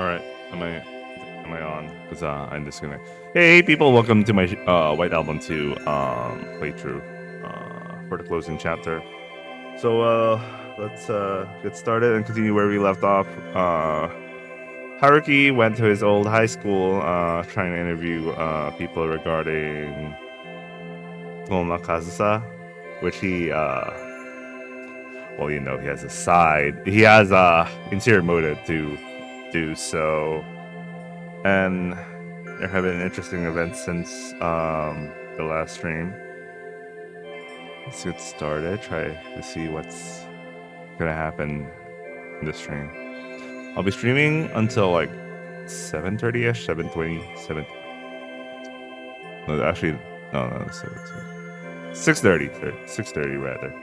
All right, am I on? Because I'm just gonna. Hey, people, welcome to my White Album 2 playthrough for the closing chapter. So let's get started and continue where we left off. Haruki went to his old high school, trying to interview people regarding Toma Kazusa, which he well, he has a side. He has a interior motive to do so, and there have been interesting events since the last stream. Let's get started. Try to see what's gonna happen in this stream. I'll be streaming until like 7:30ish, 7:20, 7. No, actually, no, 6:30, 6:30 rather.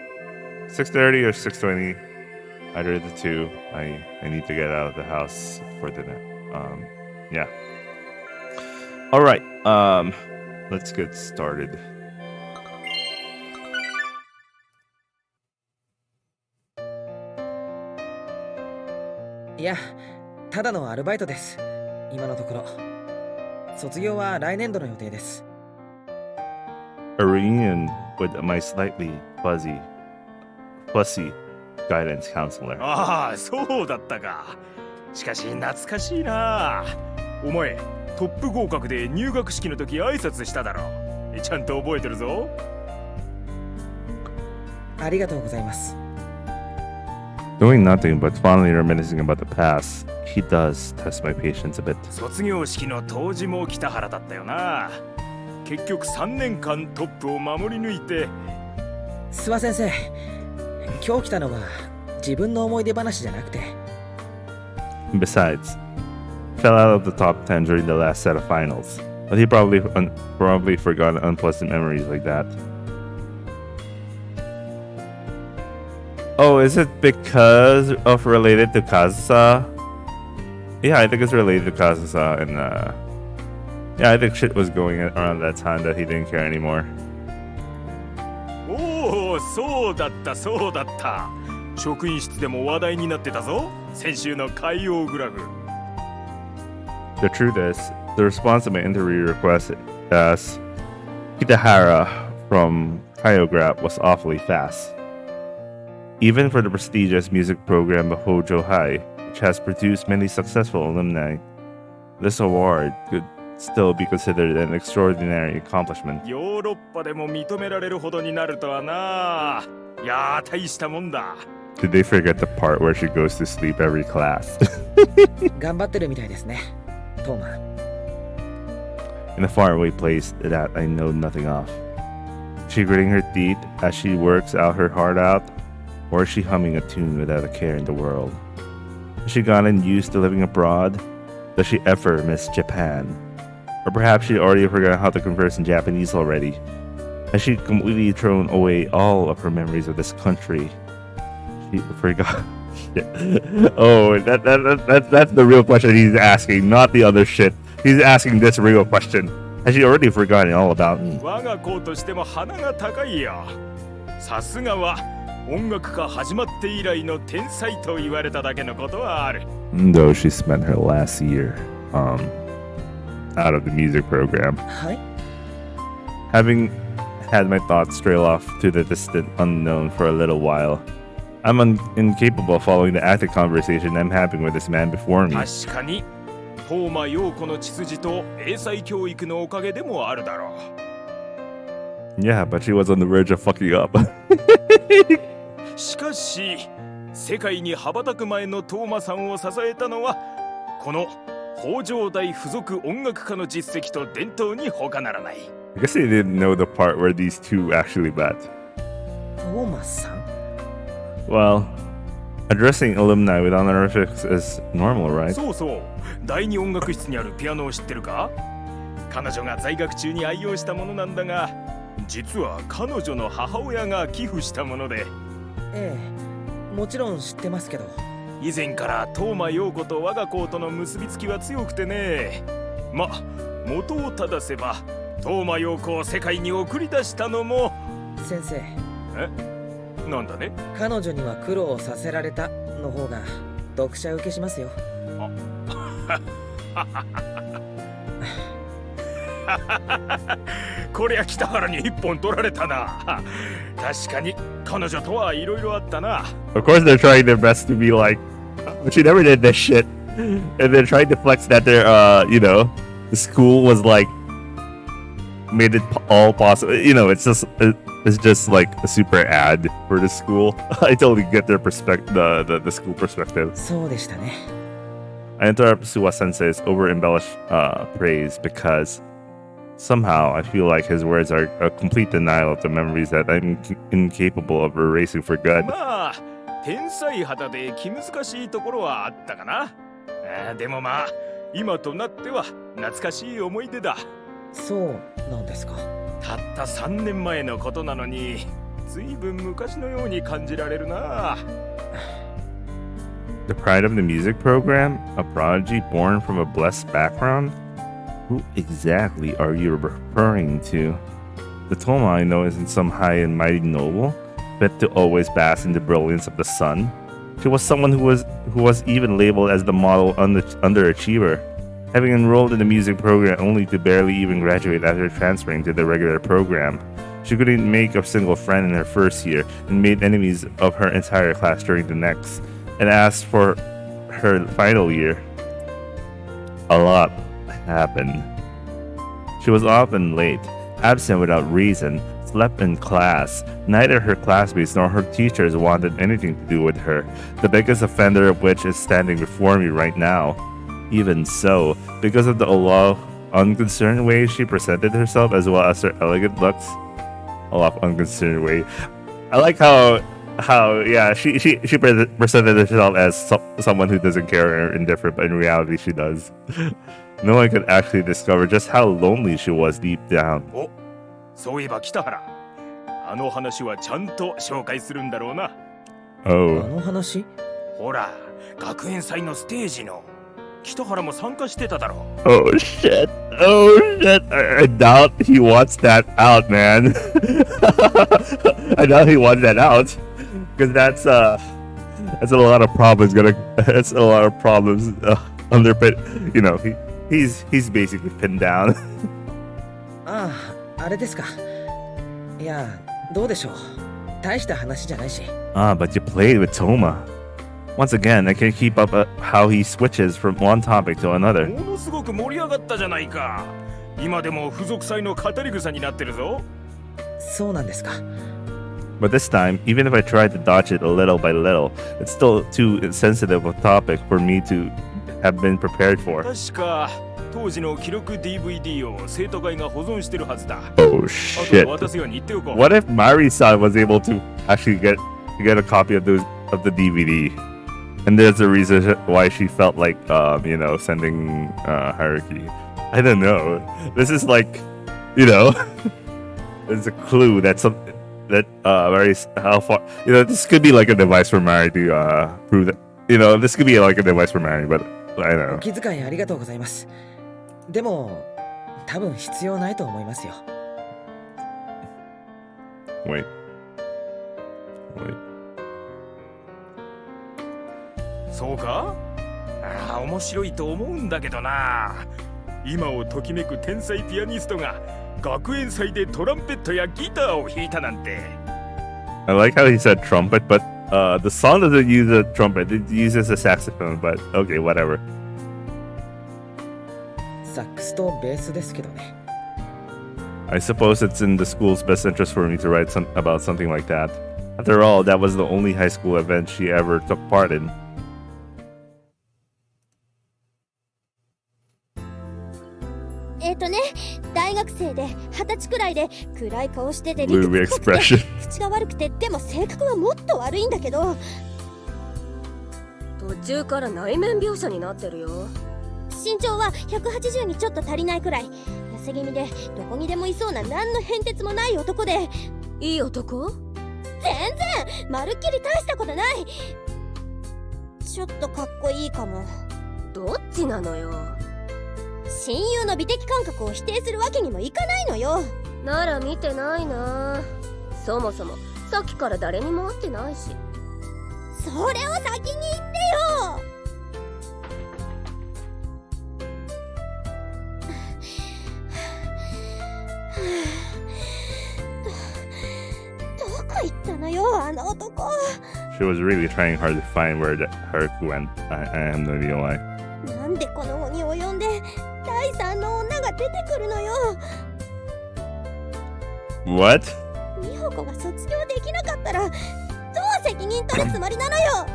6:30 or 6:20, either of the two. I need to get out of the house for dinner. Yeah. All right. Let's get started. Yeah, ただのアルバイトです。今のところ。卒業は来年度の予定です。A reunion with my slightly fussy guidance counselor. ああ、そうだったか。しかし懐かしいな。お前、トップ合格で入学式の時挨拶しただろ。ちゃんと覚えてるぞ。ありがとうございます。Doing nothing but fondly reminiscing about the past, he does test my patience a bit. 卒業式の当時も北原だったよな。結局3年間トップを守り抜いて。諏訪先生、今日来たのは自分の思い出話じゃなくて。Besides, fell out of the top 10 during the last set of finals, but he probably forgot unpleasant memories like that. Oh, is it because of related to Kazusa? Yeah, I think it's related to Kazusa, and yeah, I think shit was going around that time that he didn't care anymore. おお、そうだったそうだった。職員室でも話題になってたぞ。先週の海洋グラフ。The truth is, the response to my interview request as Kitahara from Kyograph was awfully fast. Even for the prestigious music program of Hojo High, which has produced many successful alumni, this award could still be considered an extraordinary accomplishment. ヨーロッパでも認められるほどになるとはな。いやー、大したもんだ。Did they forget the part where she goes to sleep every class? 頑張ってるみたいですね、トーマ。In a faraway place that I know nothing of. Is she gritting her teeth as she works out her heart out? Or is she humming a tune without a care in the world? Has she gotten used to living abroad? Does she ever miss Japan? Or perhaps she already forgot how to converse in Japanese already? Has she completely thrown away all of her memories of this country? She forgot. Oh, that's the real question he's asking, not the other shit. He's asking this real question. Has she already forgotten all about me? 我が子としても鼻が高いよ。さすがは音楽家始まって以来の天才と言われただけのことはある。Though she spent her last year out of the music program. はい。Having had my thoughts trail off to the distant unknown for a little while, I'm incapable of following the active conversation I'm having with this man before me. 確かに、東間陽子の血筋と英才教育のおかげでもあるだろう。Yeah, but she was on the verge of fucking up. しかし、世界に羽ばたく前の東間さんを支えたのは、この北条大附属音楽家の実績と伝統に他ならない。I guess they didn't know the part where these two actually met. トーマさん Well, addressing alumni with honorifics is normal, right? そうそう。第二音楽室にあるピアノを知ってるか？彼女が在学中に愛用したものなんだが、実は彼女の母親が寄付したもので。ええ、もちろん知ってますけど。以前から東間陽子と我が校との結びつきは強くてね。ま、元を正せば東間陽子を世界に送り出したのも。先生。なんだね。彼女には苦労させられたの方が読者受けしますよ。こりゃ北原に一本取られたな。確かに彼女とはいろいろあったな。 Of course, they're trying their best to be like, "Oh, she never did this shit," and they're trying to flex that they're, the school was like made it all possible. It's just like a super ad for the school. I totally get their perspective, the school perspective. そうでしたね。 I interrupt Suwa Sensei's over embellished praise because somehow I feel like his words are a complete denial of the memories that I'm incapable of erasing for good. まあ天才肌で気難しいところはあったかな。でもまあ今となっては懐かしい思い出だ。そうなんですか。たった3年前のことなのにずいぶん昔のように感じられるな。 The pride of the music program? A prodigy born from a blessed background? Who exactly are you referring to? The Toma I know isn't some high and mighty noble, fit to always bask in the brilliance of the sun. She was someone who was even labeled as the model underachiever, having enrolled in the music program only to barely even graduate after transferring to the regular program. She couldn't make a single friend in her first year and made enemies of her entire class during the next, and asked for her final year. A lot happened. She was often late, absent without reason, slept in class. Neither her classmates nor her teachers wanted anything to do with her, the biggest offender of which is standing before me right now. Even so, because of the unconcerned way she presented herself as well as her elegant looks, unconcerned way. I like how she presented herself as someone who doesn't care or indifferent, but in reality she does. No one could actually discover just how lonely she was deep down. お、そういえば北原、あの話はちゃんと紹介するんだろうな。あ Oh. の話？ほら、学園祭のステージの北原も参加してただろう。 Oh shit. Oh shit. I doubt he wants that out, man. I doubt he wants that out. Because that's a lot of problems that's a lot of problems he's basically pinned down. ああ、あれですか。いや、どうでしょう。大した話じゃないし。But you played with Toma. Once again, I can't keep up how he switches from one topic to another. ものすごく盛り上がったじゃないか。今でも付属祭の語り草になってるぞ。そうなんですか。But this time, even if I tried to dodge it a little by little, it's still too sensitive a topic for me to have been prepared for. 確か当時の記録 DVD を生徒会が保存してるはずだ。 Oh あ shit. と渡すように言っておこう。 What if Mari-san was able to actually get a copy of the DVD? And there's a reason why she felt like sending Haruki. I don't know. This is like, there's a clue that Mari, how far, this could be like a device for Mari to prove that, this could be like a device for Mari, but I don't お know. 気遣いありがとうございます。でも、多分必要ないと思いますよ。Wait. そうか？ああ、面白いと思うんだけどな。今をときめく天才ピアニストが学園祭でトランペットやギターを弾いたなんて。 I like how he said trumpet, but the song doesn't use a trumpet. It uses a saxophone, but okay, whatever. サックスとベースですけどね。I suppose it's in the school's best interest for me to write about something like that. After all, that was the only high school event she ever took part in. 大学生で20歳くらいで暗い顔してて理 Blue 屈っぽくて expression. 口が悪くてでも性格はもっと悪いんだけど途中から内面描写になってるよ。身長は180にちょっと足りないくらい痩せ気味でどこにでもいそうな何の変哲もない男でいい男？全然まるっきり大したことないちょっとかっこいいかもどっちなのよ。親友の美的感覚を否定するわけにもいかないのよなら見てないな。そもそもさっきから誰にも会ってないし。それを先に言ってよ行ったのよあの男。 She was really trying hard to find where Haruki went. I have no idea why. なんでこの後に及んで第三の女が出てくるのよ。 What? 美穂子が卒業できなかったらどう責任取るつもりなのよ。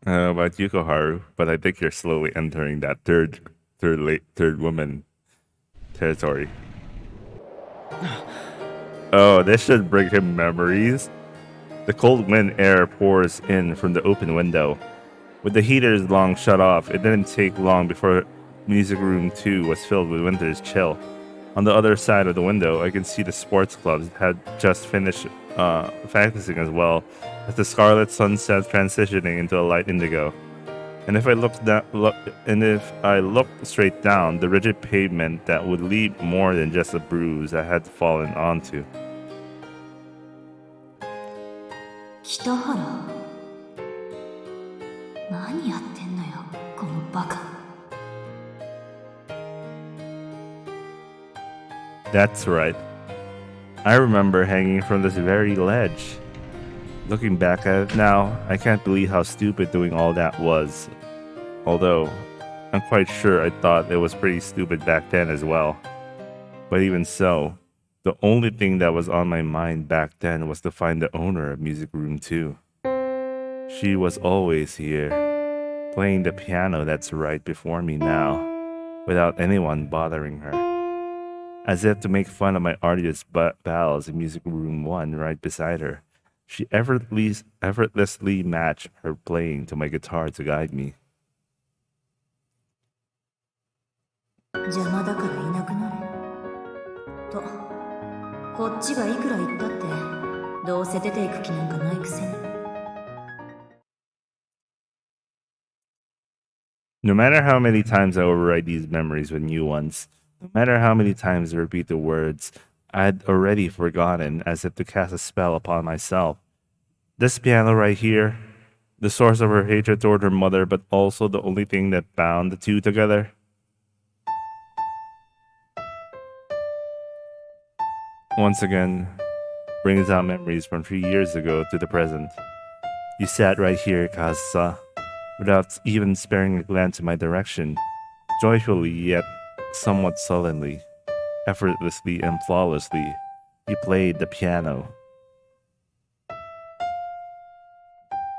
I don't know about Yukoharu, but I think you're slowly entering that third woman territory. Oh, this should bring him memories. The cold wind air pours in from the open window. With the heaters long shut off, it didn't take long before Music Room 2 was filled with winter's chill. On the other side of the window, I can see the sports clubs had just finished practicing as well, as the scarlet sunset transitioning into a light indigo. And if I looked straight down, the rigid pavement that would leave more than just a bruise I had fallen onto. 北原、何やってんのよ、このバカ。 That's right. I remember hanging from this very ledge. Looking back at it now, I can't believe how stupid doing all that was. Although, I'm quite sure I thought it was pretty stupid back then as well. But even so, the only thing that was on my mind back then was to find the owner of Music Room 2. She was always here, playing the piano that's right before me now, without anyone bothering her. As if to make fun of my arduous battles in Music Room 1 right beside her, she effortlessly matched her playing to my guitar to guide me. 邪魔だからいなくなれ。と、こっちがいくら言ったって、どうせ出ていく気なんかないくせに。 No matter how many times I overwrite these memories with new ones, no matter how many times I repeat the words I'd already forgotten as if to cast a spell upon myself. This piano right here, the source of her hatred toward her mother, but also the only thing that bound the two together. Once again, brings out memories from 3 years ago to the present. You sat right here, Kazusa, without even sparing a glance in my direction, joyfully yet somewhat sullenly, effortlessly and flawlessly, you played the piano.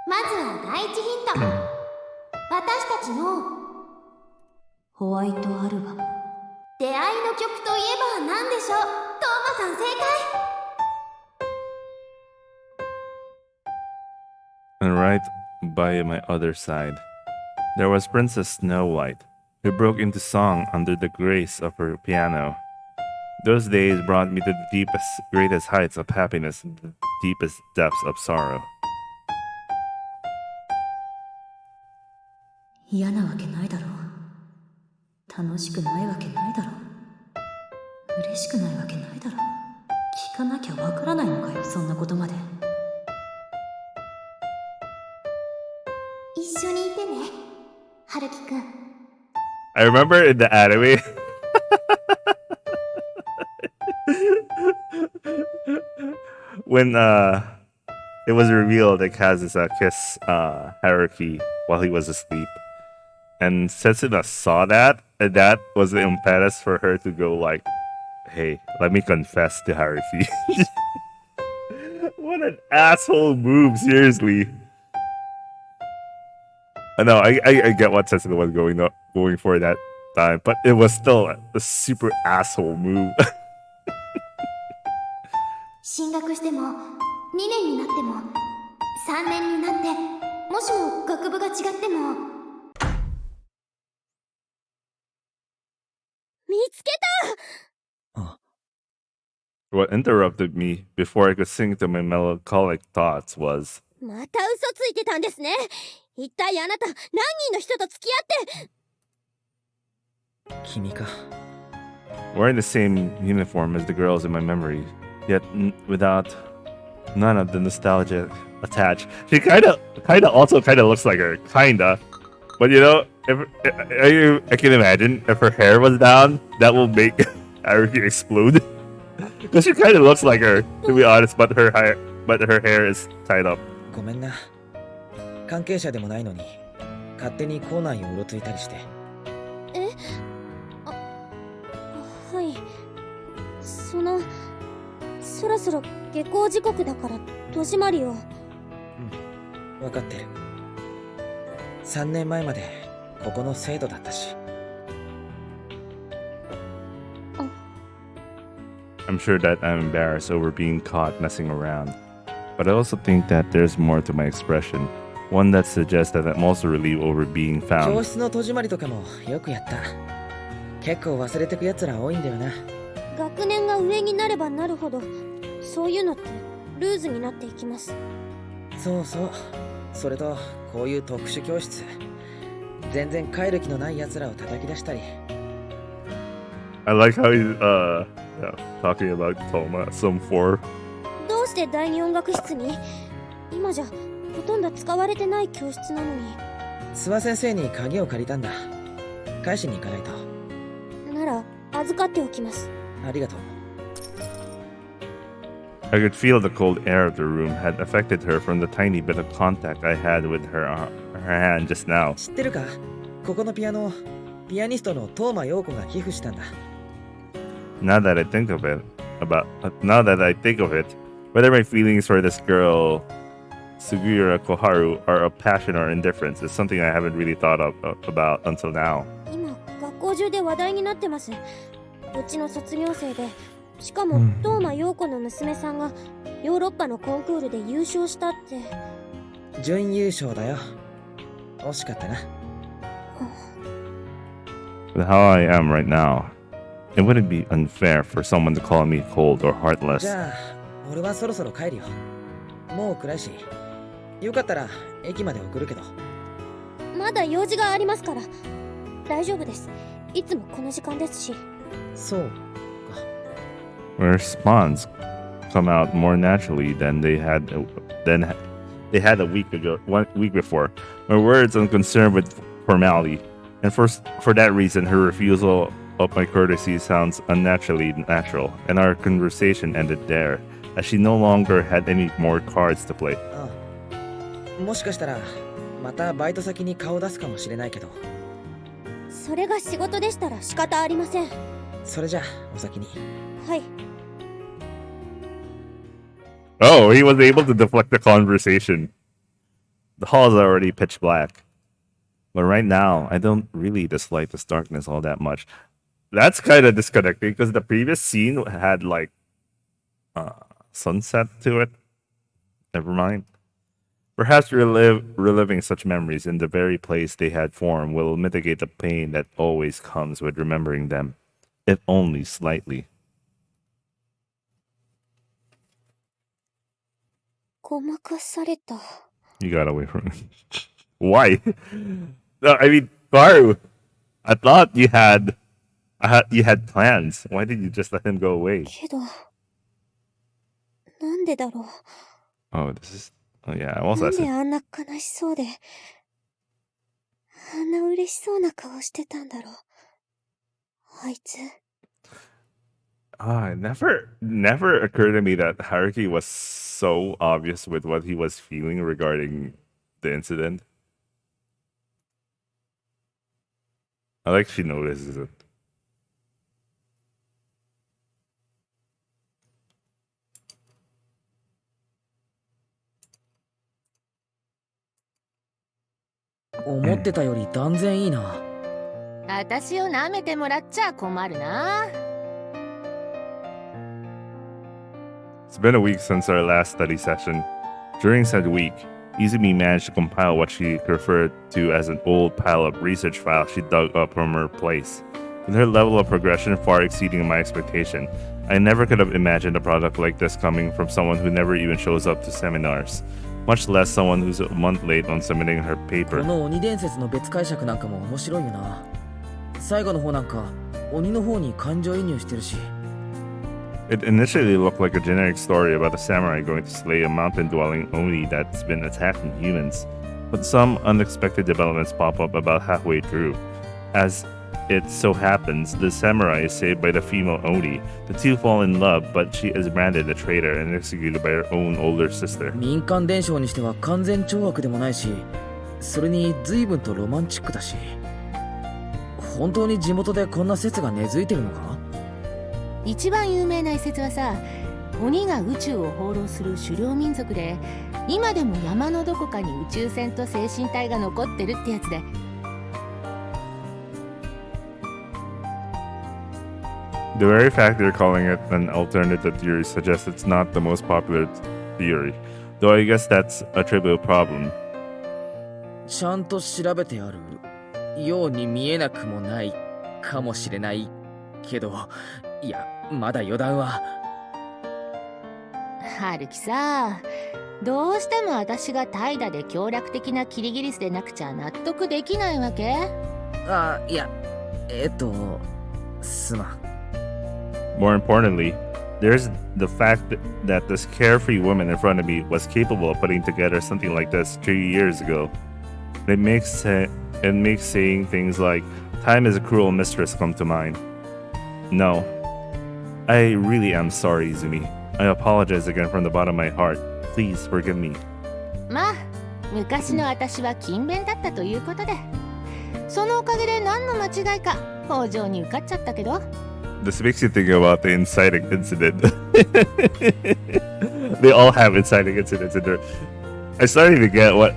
まずは第一ヒント。私たちのホワイトアルバム。出会いの曲といえば何でしょう。トーマさん正解。 And right by my other side, there was Princess Snow White, who broke into song under the grace of her piano. Those days brought me to the deepest, greatest heights of happiness and the deepest depths of sorrow. 嫌なわけないだろう。楽しくないわけないだろう。嬉しくないわけないだろう。聞かなきゃわからないのかよ、そんなことまで。一緒にいてね、春樹くん。 I remember in the anime, when it was revealed that Kazusa kissed Haruki while he was asleep, and Setsuna saw that, and that was the impetus for her to go like, "Hey, let me confess to Haruki." What an asshole move! Seriously. I know I get what Setsuna was going for that time, but it was still a super asshole move. 進学しても2年になっても3年になってもしも学部が違っても見つけた。 What interrupted me before I could sink to my melancholic thoughts was, また嘘ついてたんですね。一体あなた何人の人と付き合って。君か。 wearing the same uniform as the girls in my memory, yet without none of the nostalgia attached. She kind of also looks like her, kinda. But you know, if I can imagine if her hair was down, that will make Haruki explode. Because she kind of looks like her, to be honest, but her hair is tied up. ごめんな。関係者でもないのに勝手に校内をうろついたりして。はい。そろそろ下校時刻だから戸締まりを。分かってる。3年前までここの生徒だったし。I'm sure that I'm embarrassed over being caught messing around, but I also think that there's more to my expression, one that suggests that I'm also relieved over being 教 found. 室の戸締まりとかもよくやった。結構忘れてくやつら多いんだよな。学年が上になればなるほどそういうのってルーズになっていきます。そうそう。それとこういう特殊教室、全然帰る気のないやつらを叩き出したり。 I like how he's talking about Toma, some 4. どうして第二音楽室に？今じゃほとんど使われてない教室なのに。諏訪先生に鍵を借りたんだ。返しに行かないと。なら預かっておきます。ありがとう。 I could feel the cold air of the room had affected her from the tiny bit of contact I had with her hand just now. 知ってるか？ここのピアノ、ピアニストの東間陽子が寄付したんだ。Now that I think of it, whether my feelings for this girl, Sugiura Koharu, are of passion or indifference is something I haven't really thought about until now. 今学校中で話題になってます。うちの卒業生で、しかも東間陽子の娘さんがヨーロッパのコンクールで優勝したって。準優勝だよ。惜しかったな。With how I am right now, it wouldn't be unfair for someone to call me cold or heartless. じゃあ、俺はそろそろ帰るよ。もう暗いし、よかったら駅まで送るけど。まだ用事がありますから。大丈夫です。いつもこの時間ですし。そうか。 My response come out more naturally than they had a week ago, 1 week before. My words unconcerned with formality, and for that reason, her refusal of my courtesy sounds unnaturally natural, and our conversation ended there, as she no longer had any more cards to play. ああ、もしかしたらまたバイト先に顔出すかもしれないけど。それが仕事でしたら仕方ありません。それじゃあお先に。はい。 Oh, he was able to deflect the conversation. The hall is already pitch black. But right now, I don't really dislike this darkness all that much. That's kind of disconnecting because the previous scene had like sunset to it. Never mind. Perhaps reliving such memories in the very place they had formed will mitigate the pain that always comes with remembering them, if only slightly. ごまかされた。 You got away from me. Why? No, I mean, Karu, I thought you had plans. Why did you just let him go away? けど、なんでだろう。 Oh, this is. Oh yeah, I also なん said. であんな悲しそうで、あんな嬉しそうな顔してたんだろう。あいつ。It never occurred to me that Haruki was so obvious with what he was feeling regarding the incident. I like she notices it.思ってたより断然いいな。私を舐めてもらっちゃ困るな。 It's been a week since our last study session. During said week, Izumi managed to compile what she referred to as an old pile of research files she dug up from her place. With her level of progression far exceeding my expectation, I never could have imagined a product like this coming from someone who never even shows up to seminars, much less someone who's a month late on submitting her こ paper. の鬼伝説の別解釈なんかも面白いよな。最後の方なんか鬼の方に感情移入してるし。 It initially looked like a generic story about a samurai going to slay a mountain-dwelling oni that's been attacking humans, but some unexpected developments pop up about halfway through. As it so happens, the samurai is saved by the female Oni. The two fall in love, but she is branded a traitor and executed by her own older sister. 民間伝承にしては完全懲悪でもないし、それに随分とロマンチックだし、本当に地元でこんな説が根付いてるのか？一番有名な一説はさ、鬼が宇宙を放浪する狩猟民族で、今でも山のどこかに宇宙船と精神体が残ってるってやつで。The very fact they're calling it an alternative theory suggests it's not the most popular theory, though I guess that's a trivial problem. ちゃんと調べてあるように見えなくもないかもしれないけど、いや、まだ予断は。春樹さ、どうしても私が怠惰で強略的なキリギリスでなくちゃ納得できないわけ？あ、いや、すまん。More importantly, there's the fact that this carefree woman in front of me was capable of putting together something like this 3 years ago. It makes saying things like, time is a cruel mistress come to mind. No. I really am sorry, Izumi. I apologize again from the bottom of my heart. Please forgive me. まあ、昔の私は勤勉だったということで、そのおかげで何の間違いか北条に受かっちゃったけど。This makes you think about the inciting incident. They all have inciting incidents in there. I started to get what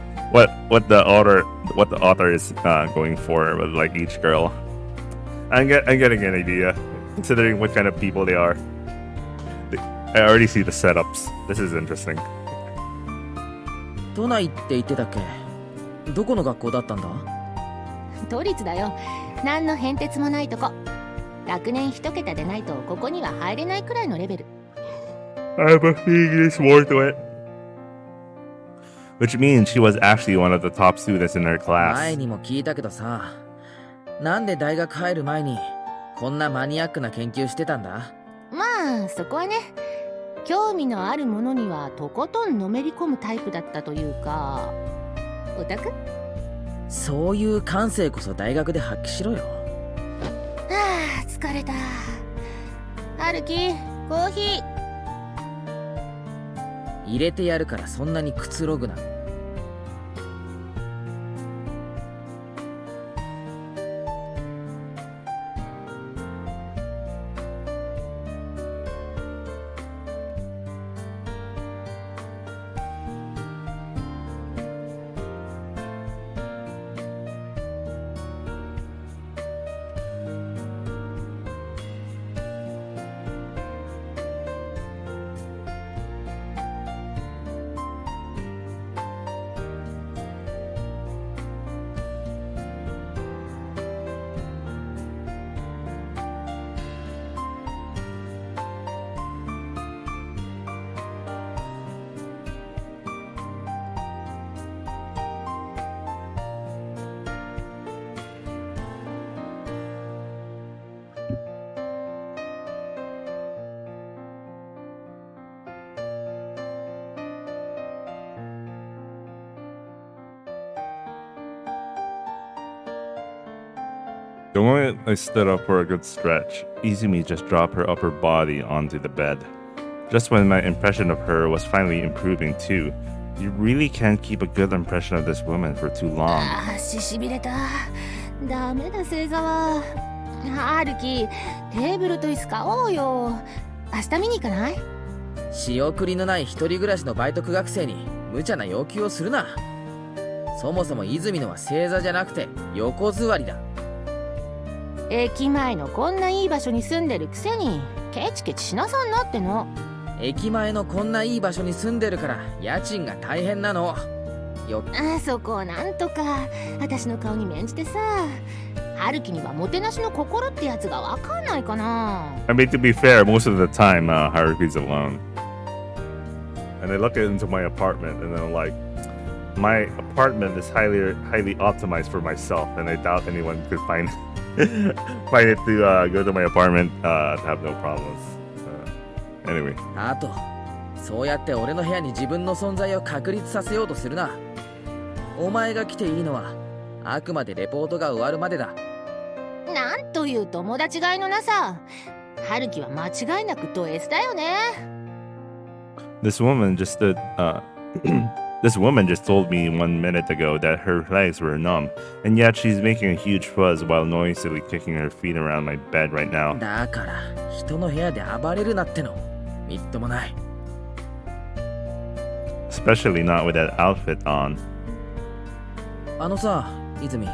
the author is going for with like each girl. I'm getting an idea, considering what kind of people they are. I already see the setups. This is interesting. 都内って言ってたっけ？どこの学校だったんだ？都立だよ。何の変哲もないとこ。学年一桁でないとここには入れないくらいのレベル。I have a feeling there's more to it. Which means she was actually one of the top students in her 前 class. にも聞いたけどさ、なんで大学入る前にこんなマニアックな研究してたんだ？まあそこはね、興味のあるものにはとことんのめり込むタイプだったというか。オタク？そういう感性こそ大学で発揮しろよ。はあ、疲れた。春樹、コーヒー。入れてやるからそんなにくつろぐな。The moment I stood up for a good stretch, Izumi just dropped her upper body onto the bed. Just when my impression of her was finally improving too. You really can't keep a good impression of this woman for too long. 足しびれた。ダメだ星沢。春樹、テーブルと椅子買おうよ。明日見に行かない？仕送りのない一人暮らしのバイト苦学生に無茶な要求をするな。そもそも泉のは正座じゃなくて横座りだ。駅前のこんないい場所に住んでるくせにケチケチしなさんなっての。駅前のこんないい場所に住んでるから家賃が大変なのよ。そこをなんとか私の顔に免じてさ。春樹にはもてなしの心ってやつがわかんないかな。I mean, to be fair, most of the time, Haruki's alone. And I look into my apartment and then I'm like, my apartment is highly optimized for myself, and I doubt anyone could find it to go to my apartment to have no problems. Anyway. あと、そうやって俺の部屋に自分の存在を確立させようとするな。お前が来ていいのはあくまでレポートが終わるまでだ。なんいう友達がいのなさ。春樹は間違いなくド S だよね。This woman just stood. This woman just told me 1 minute ago that her legs were numb, and yet she's making a huge fuzz while noisily kicking her feet around my bed right now. だから人の部屋で暴れるなっての。みっともない。Especially not with that outfit on. あのさ、泉。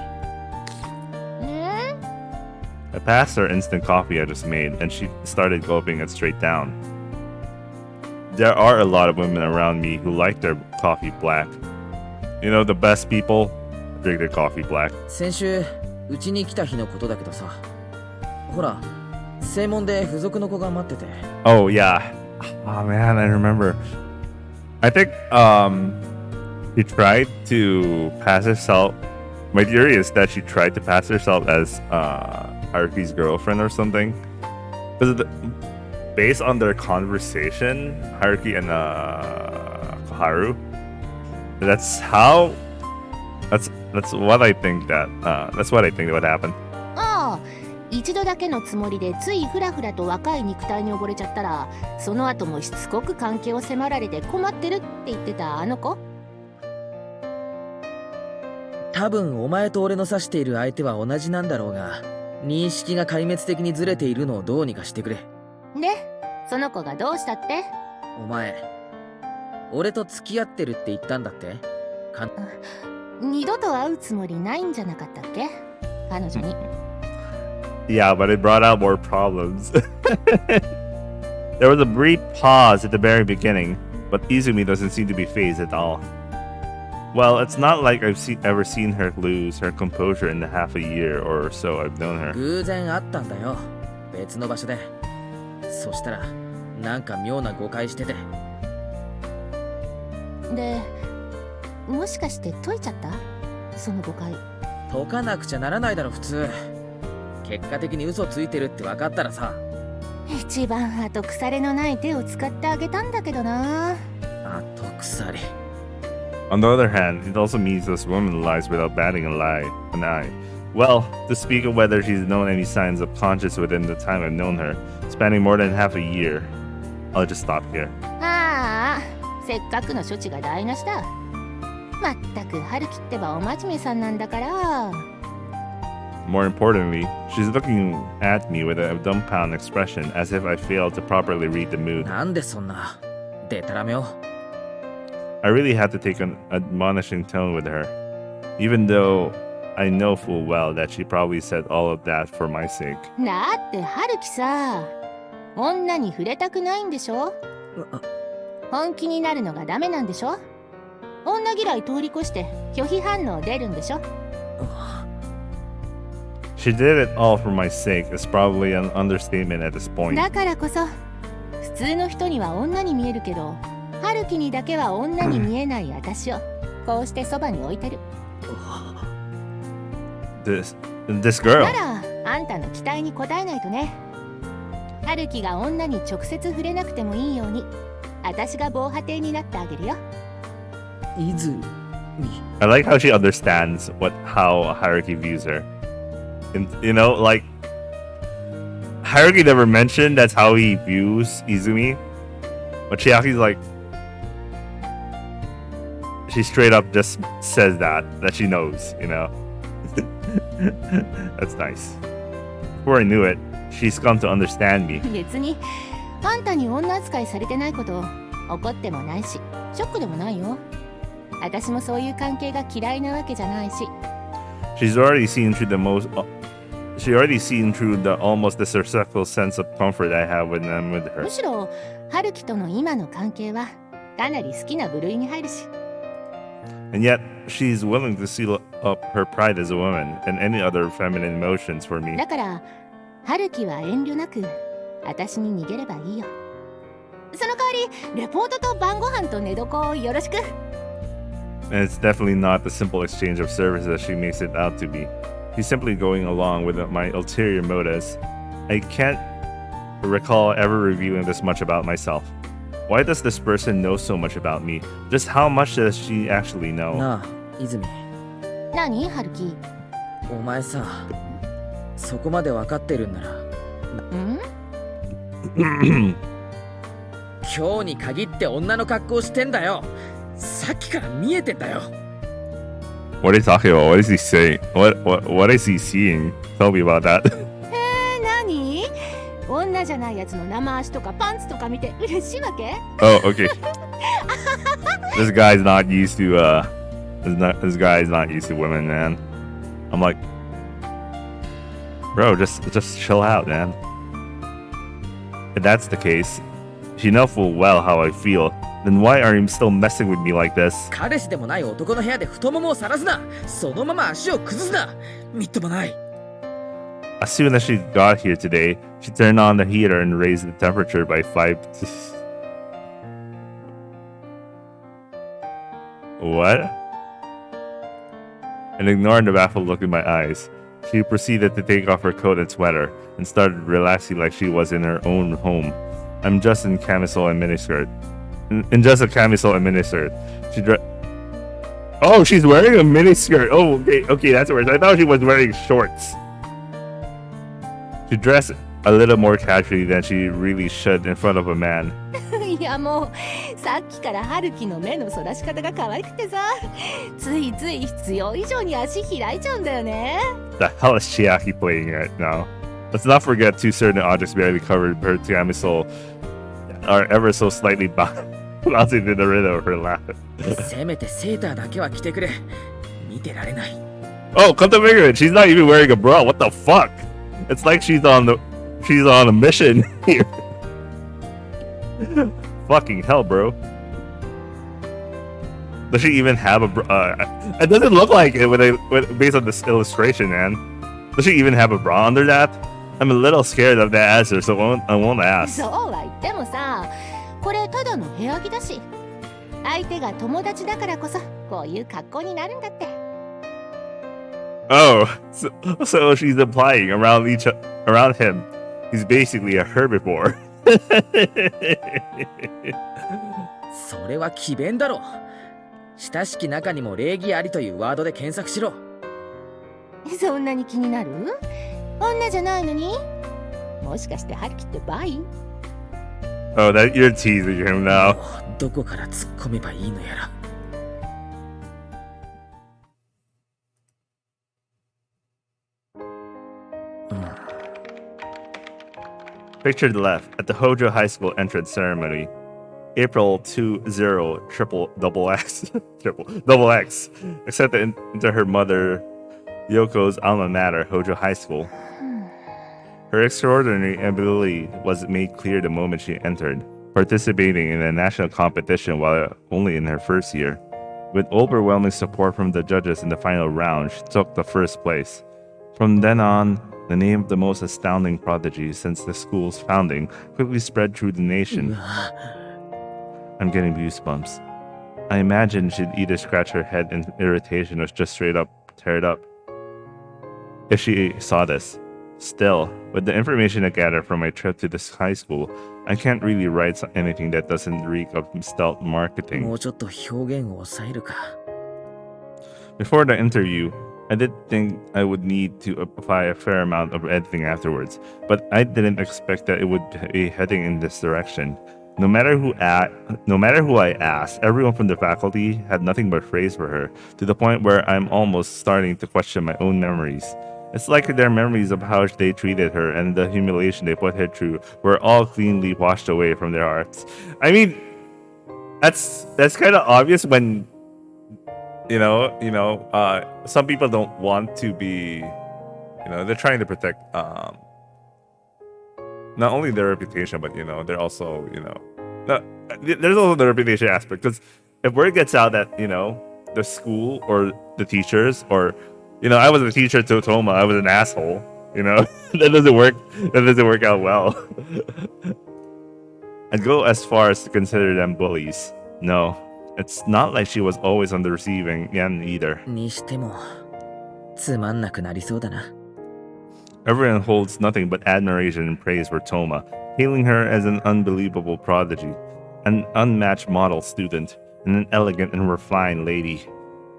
I passed her instant coffee I just made, and she started gulping it straight down. There are a lot of women around me who like their coffee black. You know, the best people drink their coffee black. 先週うちに来た日のことだけどさ、ほら正門で付属の子が待ってて。 Oh yeah. Oh man, I remember. I think she tried to pass herself. My theory is that she tried to pass herself as Haruki's girlfriend or something. Because based on their conversation, Haruki and Koharu, that's what I think that would happen. ああ、一度だけのつもりでついフラフラと若い肉体に溺れちゃったら、その後もしつこく関係を迫られて困ってるって言ってたあの子。多分お前と俺の指している相手は同じなんだろうが、認識が壊滅的にずれているのをどうにかしてくれ。で、その子がどうしたって？お前俺と付き合ってるって言ったんだって？二度と会うつもりないんじゃなかったっけ？彼女に。Yeah, but it brought out more problems. There was a brief pause at the very beginning, but Izumi doesn't seem to be fazed at all. Well, it's not like I've ever seen her lose her composure in the half a year or so I've known her. 偶然会ったんだよ、別の場所で。そしたらなんか妙な誤解してて。で、もしかして解いちゃった？その誤解。解かなくちゃならないだろ普通。結果的に嘘ついてるって分かったらさ。一番後腐れのない手を使ってあげたんだけどな。後腐れ。On the other hand, it also means this woman lies without batting an eye. Well, to speak of whether she's known any signs of conscience within the time I've known her, spanning more than half a year, I'll just stop here. ああ、せっかくの処置が台無しだ。まったく春樹ってばお真面目さんなんだから。More importantly, she's looking at me with a dumbfounded expression as if I failed to properly read the mood. なんでそんなデタラメを。I really had to take an admonishing tone with her, even though I know full well that she probably said all of that for my sake. だって春樹さ、女に触れたくないんでしょ？本気になるのがダメなんでしょ？女嫌い通り越して拒否反応出るんでしょ？ She did it all for my sake is probably an understatement at this point. だからこそ、普通の人には女に見えるけど、春樹にだけは女に見えない私をこうしてそばに置いてる。This girl. ならあんたの期待に応えないとね。春樹が女に直接触れなくてもいいように、私が防波堤になってあげるよ。泉。I like how she understands how Haruki views her. And, you know, like Haruki never mentioned that's how he views Izumi, but Chiaki's like, she straight up just says that she knows, you know. That's nice. Before I knew it, she's come to understand me. 別にあんたに女扱いされてないこと怒ってもないし、ショックでもないよ。私もそういう関係が嫌いなわけじゃないし。She's already seen through the almost disrespectful sense of comfort I have when I'm with her. むしろ春樹との今の関係はかなり好きな部類に入るし。And yet, she's willing to seal up her pride as a woman and any other feminine emotions for me. だから春樹は遠慮なく私に逃げればいいよ。その代わりレポートと晩ご飯と寝床をよろしく。 And it's definitely not the simple exchange of services that she makes it out to be. She's simply going along with my ulterior motives. I can't recall ever reviewing this much about myself. Why does this person know so much about me? Just how much does she actually know? なあ泉。何春樹？お前さ、そこまで分かってるんならん今日に限って女の格好してんだよ。さっきから見えてんだよ。 What are you talking about? What is he saying? What is he seeing? Tell me about that. 何女じゃないやつの生足とかパンツとか見て嬉しいわけ Oh, okay. This guy's not used to this guy's not used to women, man. I'm like, bro, just chill out, man. If that's the case, if you know full well how I feel, then why are you still messing with me like this? 彼氏でもない男の部屋で太ももをさらすな。そのまま足を崩すな。みっともない。 As soon as she got here today, she turned on the heater and raised the temperature by 5. What? And ignoring the baffled look in my eyes, she proceeded to take off her coat and sweater and started relaxing like she was in her own home. I'm just in camisole and miniskirt. In just a camisole and miniskirt. Oh, she's wearing a miniskirt. Oh, okay, that's worse. I thought she was wearing shorts. She dressed a little more casually than she really should in front of a man. いやもうさっきから春樹の目のそらし方が可愛くてさ、ついつい必要以上に足開いちゃうんだよね。 The hell is Chiaki playing right now? Let's not forget two certain objects barely covered her camisole are ever so slightly bouncing to the rhythm of her laugh. せめてセーターだけは着てくれ。見てられない。 Oh, come to figure it, she's not even wearing a bra. What the fuck? It's like she's on a mission here. Fucking hell, bro. Does she even have a bra? It doesn't look like it based on this illustration, man. Does she even have a bra under that? I'm a little scared of the answer, so I won't ask. そうは言ってもさ、これただの部屋着だし、相手が友達だからこそこういう格好になるんだって。 Oh, so she's implying around him, he's basically a herbivore. それは詭弁だろ。親しき中にも礼儀ありというワードで検索しろ。そんなに気になる？女じゃないのに？もしかして春樹ってバイ？ Oh, that you're teasing him now. どこから突っ込めばいいのやら。 Picture to the left at the Hojo High School entrance ceremony. April 20 triple double X double X. Accepted into her mother Yoko's alma mater, Hojo High School. Her extraordinary ability was made clear the moment she entered, participating in a national competition while only in her first year. With overwhelming support from the judges in the final round, she took the first place. From then on, the name of the most astounding prodigy since the school's founding quickly spread through the nation. I'm getting goosebumps. I imagine she'd either scratch her head in irritation or just straight up tear it up if she saw this. Still, with the information I gathered from my trip to this high school, I can't really write anything that doesn't reek of stealth marketing. もうちょっと表現を抑えるか。 Before the interview, I did think I would need to apply a fair amount of editing afterwards, but I didn't expect that it would be heading in this direction. No matter who I asked, everyone from the faculty had nothing but praise for her, to the point where I'm almost starting to question my own memories. It's like their memories of how they treated her and the humiliation they put her through were all cleanly washed away from their hearts. I mean, that's kind of obvious when some people don't want to be, they're trying to protect not only their reputation, but they're also there's also the reputation aspect, because if word gets out that the school or the teachers or I was a teacher to Toma, I was an asshole, that doesn't work out well. I'd go as far as to consider them bullies. No, it's not like she was always on the receiving end either. にしてもつまんなくなりそうだな。 Everyone holds nothing but admiration and praise for Toma, hailing her as an unbelievable prodigy, an unmatched model student, and an elegant and refined lady.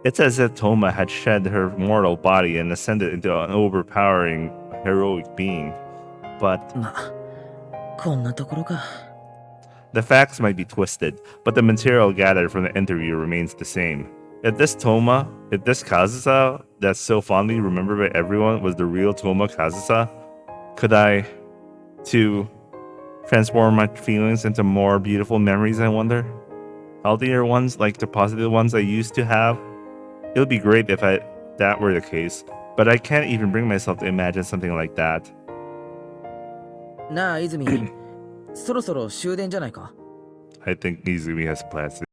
It's as if Toma had shed her mortal body and ascended into an overpowering, heroic being. But まあこんなところか。 the facts might be twisted, but the material gathered from the interview remains the same. If this Kazusa that's so fondly remembered by everyone was the real Toma Kazusa, could I, too, transform my feelings into more beautiful memories, I wonder? Healthier ones like the positive ones I used to have? It would be great if that were the case, but I can't even bring myself to imagine something like that. なあ泉そろそろ終電じゃないか。 I think Izumi has plans to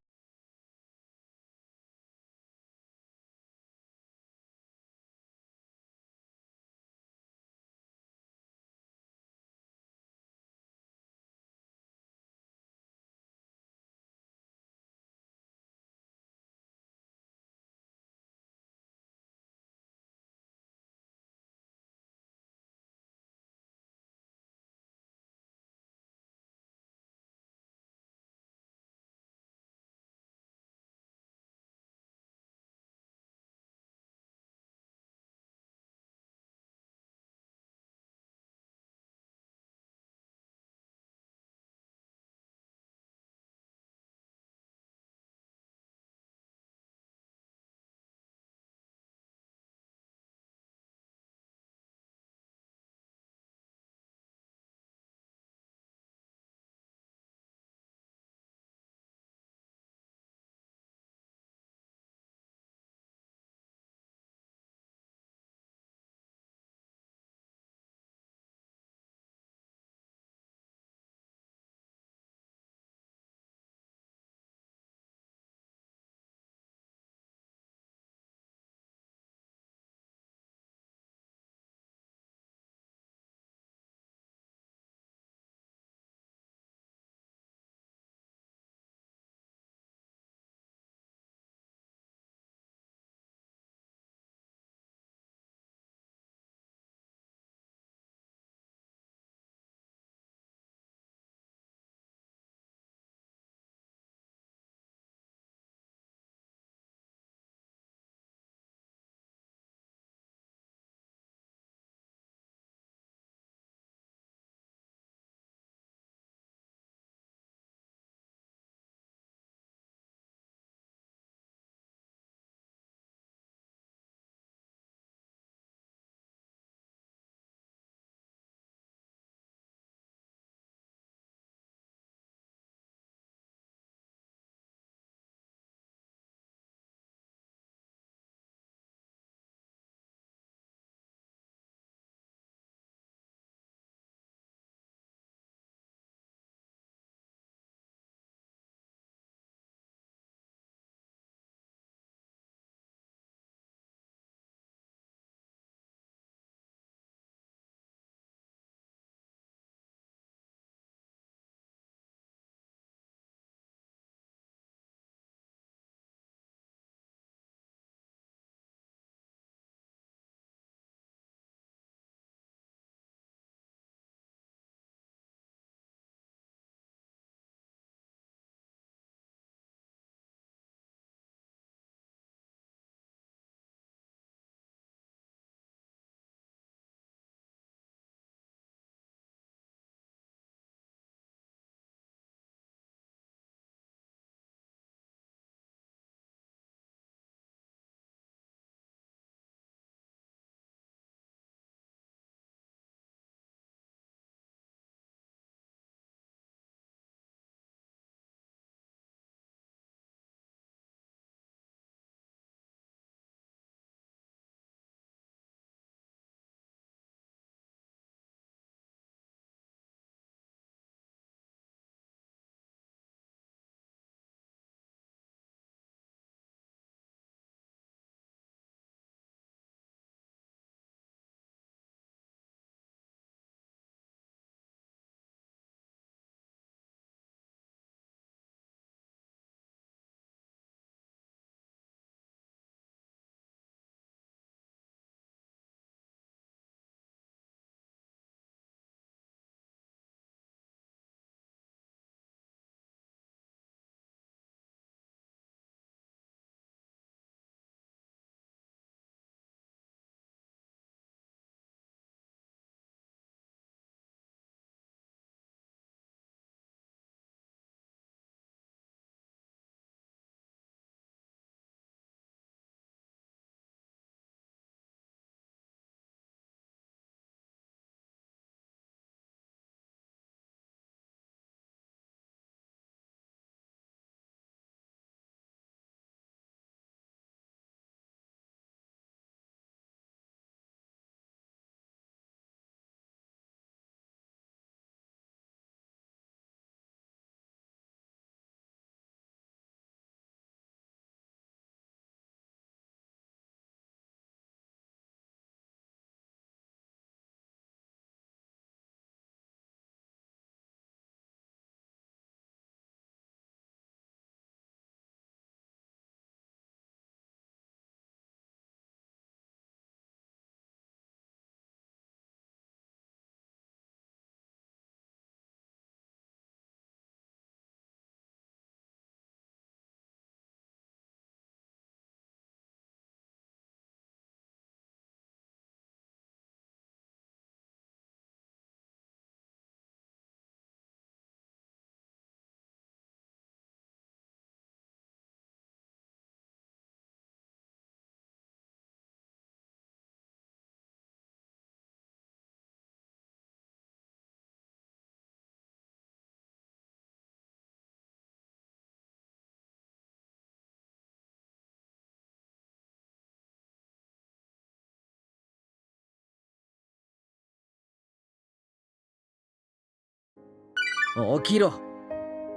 起きろ。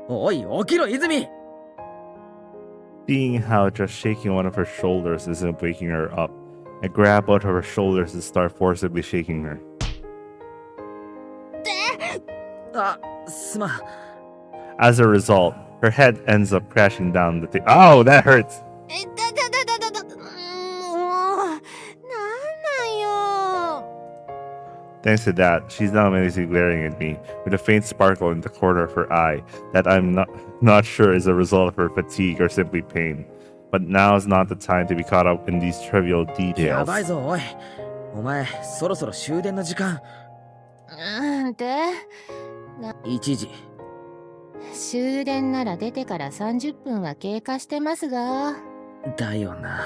おい、起きろ、泉。 Seeing how just shaking one of her shoulders isn't waking her up, I grab both of her shoulders and start forcibly shaking her. あ、すまん。 As a result, her head ends up crashing down the Oh, that hurts! もう、なんなんよ。 Thanks to that, she's now amazingly glaring at me, with a faint sparkle in the corner of her eye that I'm not sure is a result of her fatigue or simply pain. But now is not the time to be caught up in these trivial や details. ばいぞ、おい。お前、そろそろ終電の時間。で、1時。終電なら出てから30分は経過してますが。だよな。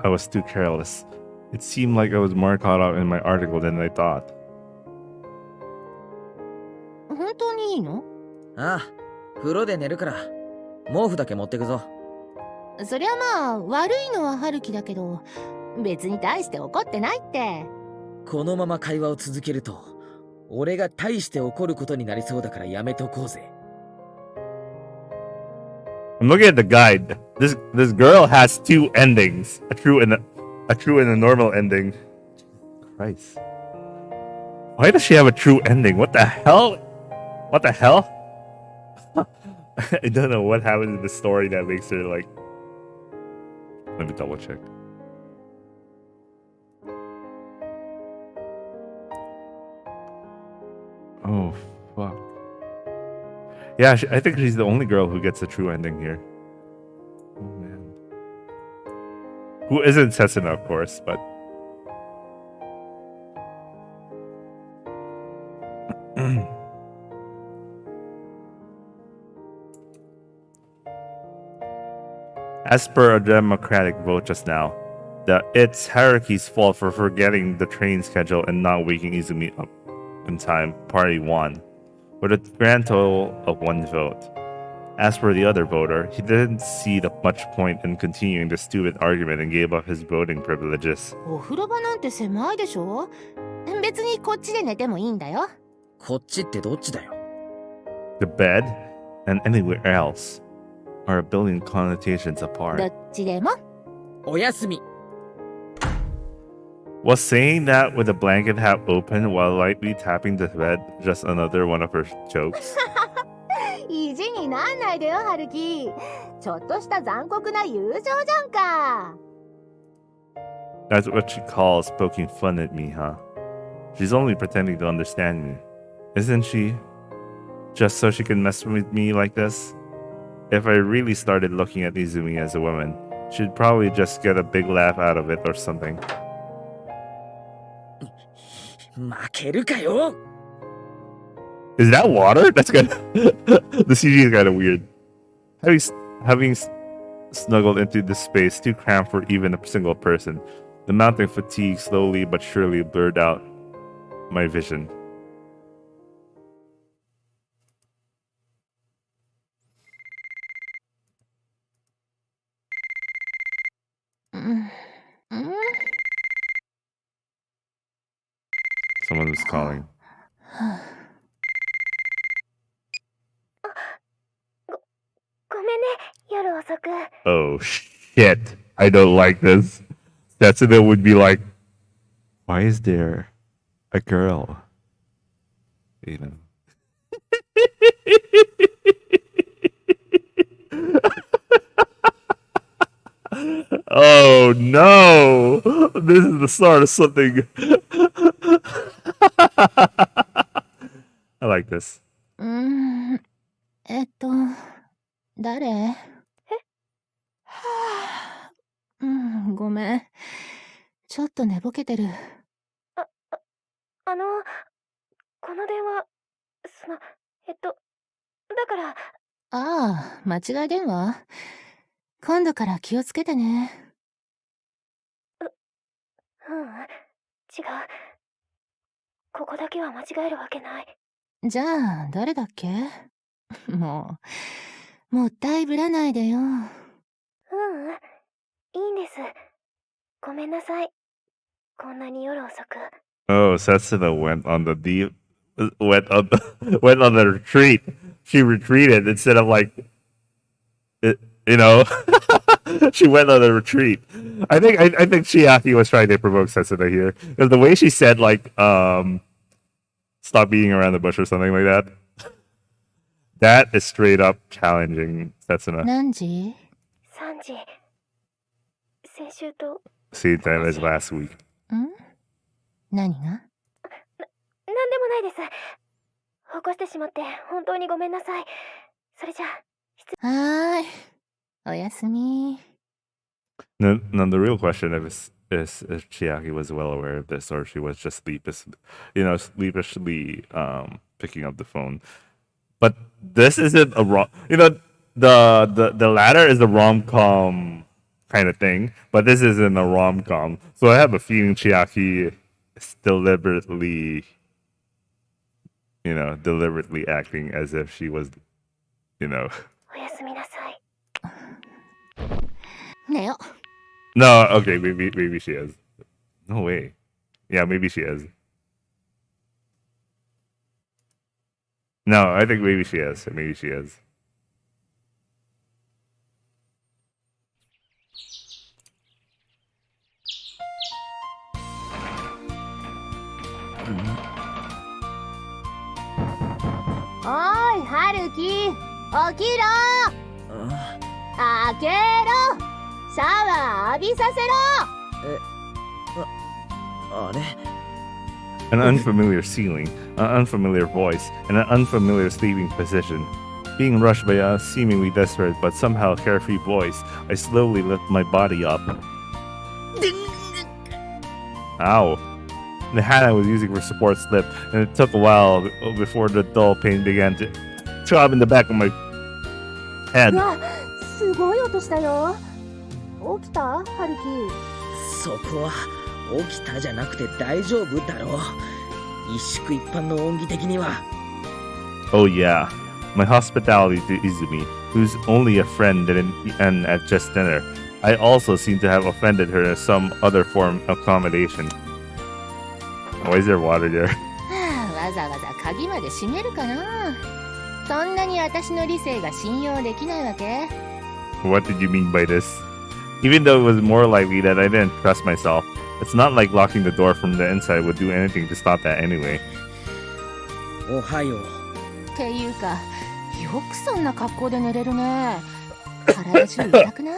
I was too careless. It seemed like I was more caught up in my article than I thought. 本当にいいの？ああ、風呂で寝るから。毛布だけ持ってくぞ。そりゃまあ、悪いのは春樹だけど、別に大して怒ってないって。このまま会話を続けると、俺が大して怒ることになりそうだからやめとこうぜ。 I'm looking at the guide. This girl has two endings: a true and a normal ending. Christ, why does she have a true ending? What the hell? What the hell? I don't know what happened in the story that makes her like. Let me double check. Oh fuck. Yeah, I think she's the only girl who gets a true ending here. Oh man. Who isn't Setsuna, of course, but. As per a democratic vote just now, it's Haruki's fault for forgetting the train schedule and not waking Izumi up in time. Party won, with a grand total of 1 vote. As for the other voter, he didn't see much point in continuing the stupid argument and gave up his voting privileges. お風呂場なんて狭いでしょ？別にこっちで寝てもいいんだよ。こっちってどっちだよ。 The bed and anywhere else are a billion connotations ど apart. っちでも。おやすみ。 Was saying that with the blanket half open while lightly tapping the bed just another one of her jokes? 意地になんないでよ、春樹。ちょっとした残酷な友情じゃんか。 That's what she calls poking fun at me, huh? She's only pretending to understand me, isn't she? Just so she can mess with me like this? If I really started looking at Izumi as a woman, she'd probably just get a big laugh out of it or something. 負けるかよ。 Is that water? That's good. The CG is kind of weird. Having snuggled into this space too cramped for even a single person, the mounting fatigue slowly but surely blurred out my vision. Someone was calling. ごめんね、夜遅く。 Oh shit. I don't like this. Setsuna would be like, why is there a girl? You know. Oh no! This is the start of something. I like this. 誰？はあ、ごめん。ちょっと寝ぼけてる。この電話、だから、ああ、間違い電話？今度から気をつけてね。違う。ここだけは間違えるわけない。じゃあ、誰だっけ？もったいぶらないでよ。いいんです。ごめんなさい。こんなに夜遅く。Oh, Setsuna went on the deep went on the retreat. She retreated instead of like, you know, she went on a retreat. I think Chiaki was trying to provoke Setsuna here because the way she said like, stop being around the bush or something like that. That is straight up challenging Setsuna. 何時3時。先週と Same time as last week. ん何がなんでもないです。起こしてしまって本当にごめんなさい。それじゃあ。はーい。おやすみ。No, the real question is if Chiaki was well aware of this or she was just sleepishly picking up the phone. But this isn't a rom. The latter is a rom-com kind of thing, but this isn't a rom-com. So I have a feeling Chiaki is deliberately acting as if she was, おやすみなさい。寝よ。No, okay, maybe she is. No way. Yeah, maybe she is. No, I think maybe she is. Maybe she is.おーい、はるき。起きろ。開けろ。シャワー浴びさせろ。あれ An unfamiliar ceiling, an unfamiliar voice, and an unfamiliar sleeping position. Being rushed by a seemingly desperate but somehow carefree voice, I slowly lift my body up. Ow. The hand I was using for support slipped, and it took a while before the dull pain began to throb in the back of my head. うわ、すごい音したよ。起きた？はるき。そこは起きたじゃなくて大丈夫だろう。一宿一般の恩義的には。Oh yeah, my hospitality to Izumi, who's only a friend and at just dinner. I also seem to have offended her in some other form of accommodation. Why is there water there? はあ、わざわざ鍵まで閉めるかな。そんなに私の理性が信用できないわけ？ What did you mean by this? Even though it was more likely that I didn't trust myself, it's not like locking the door from the inside would do anything to stop that anyway. おはよう。っていうか、よくそんな格好で寝れるね。体中痛くない？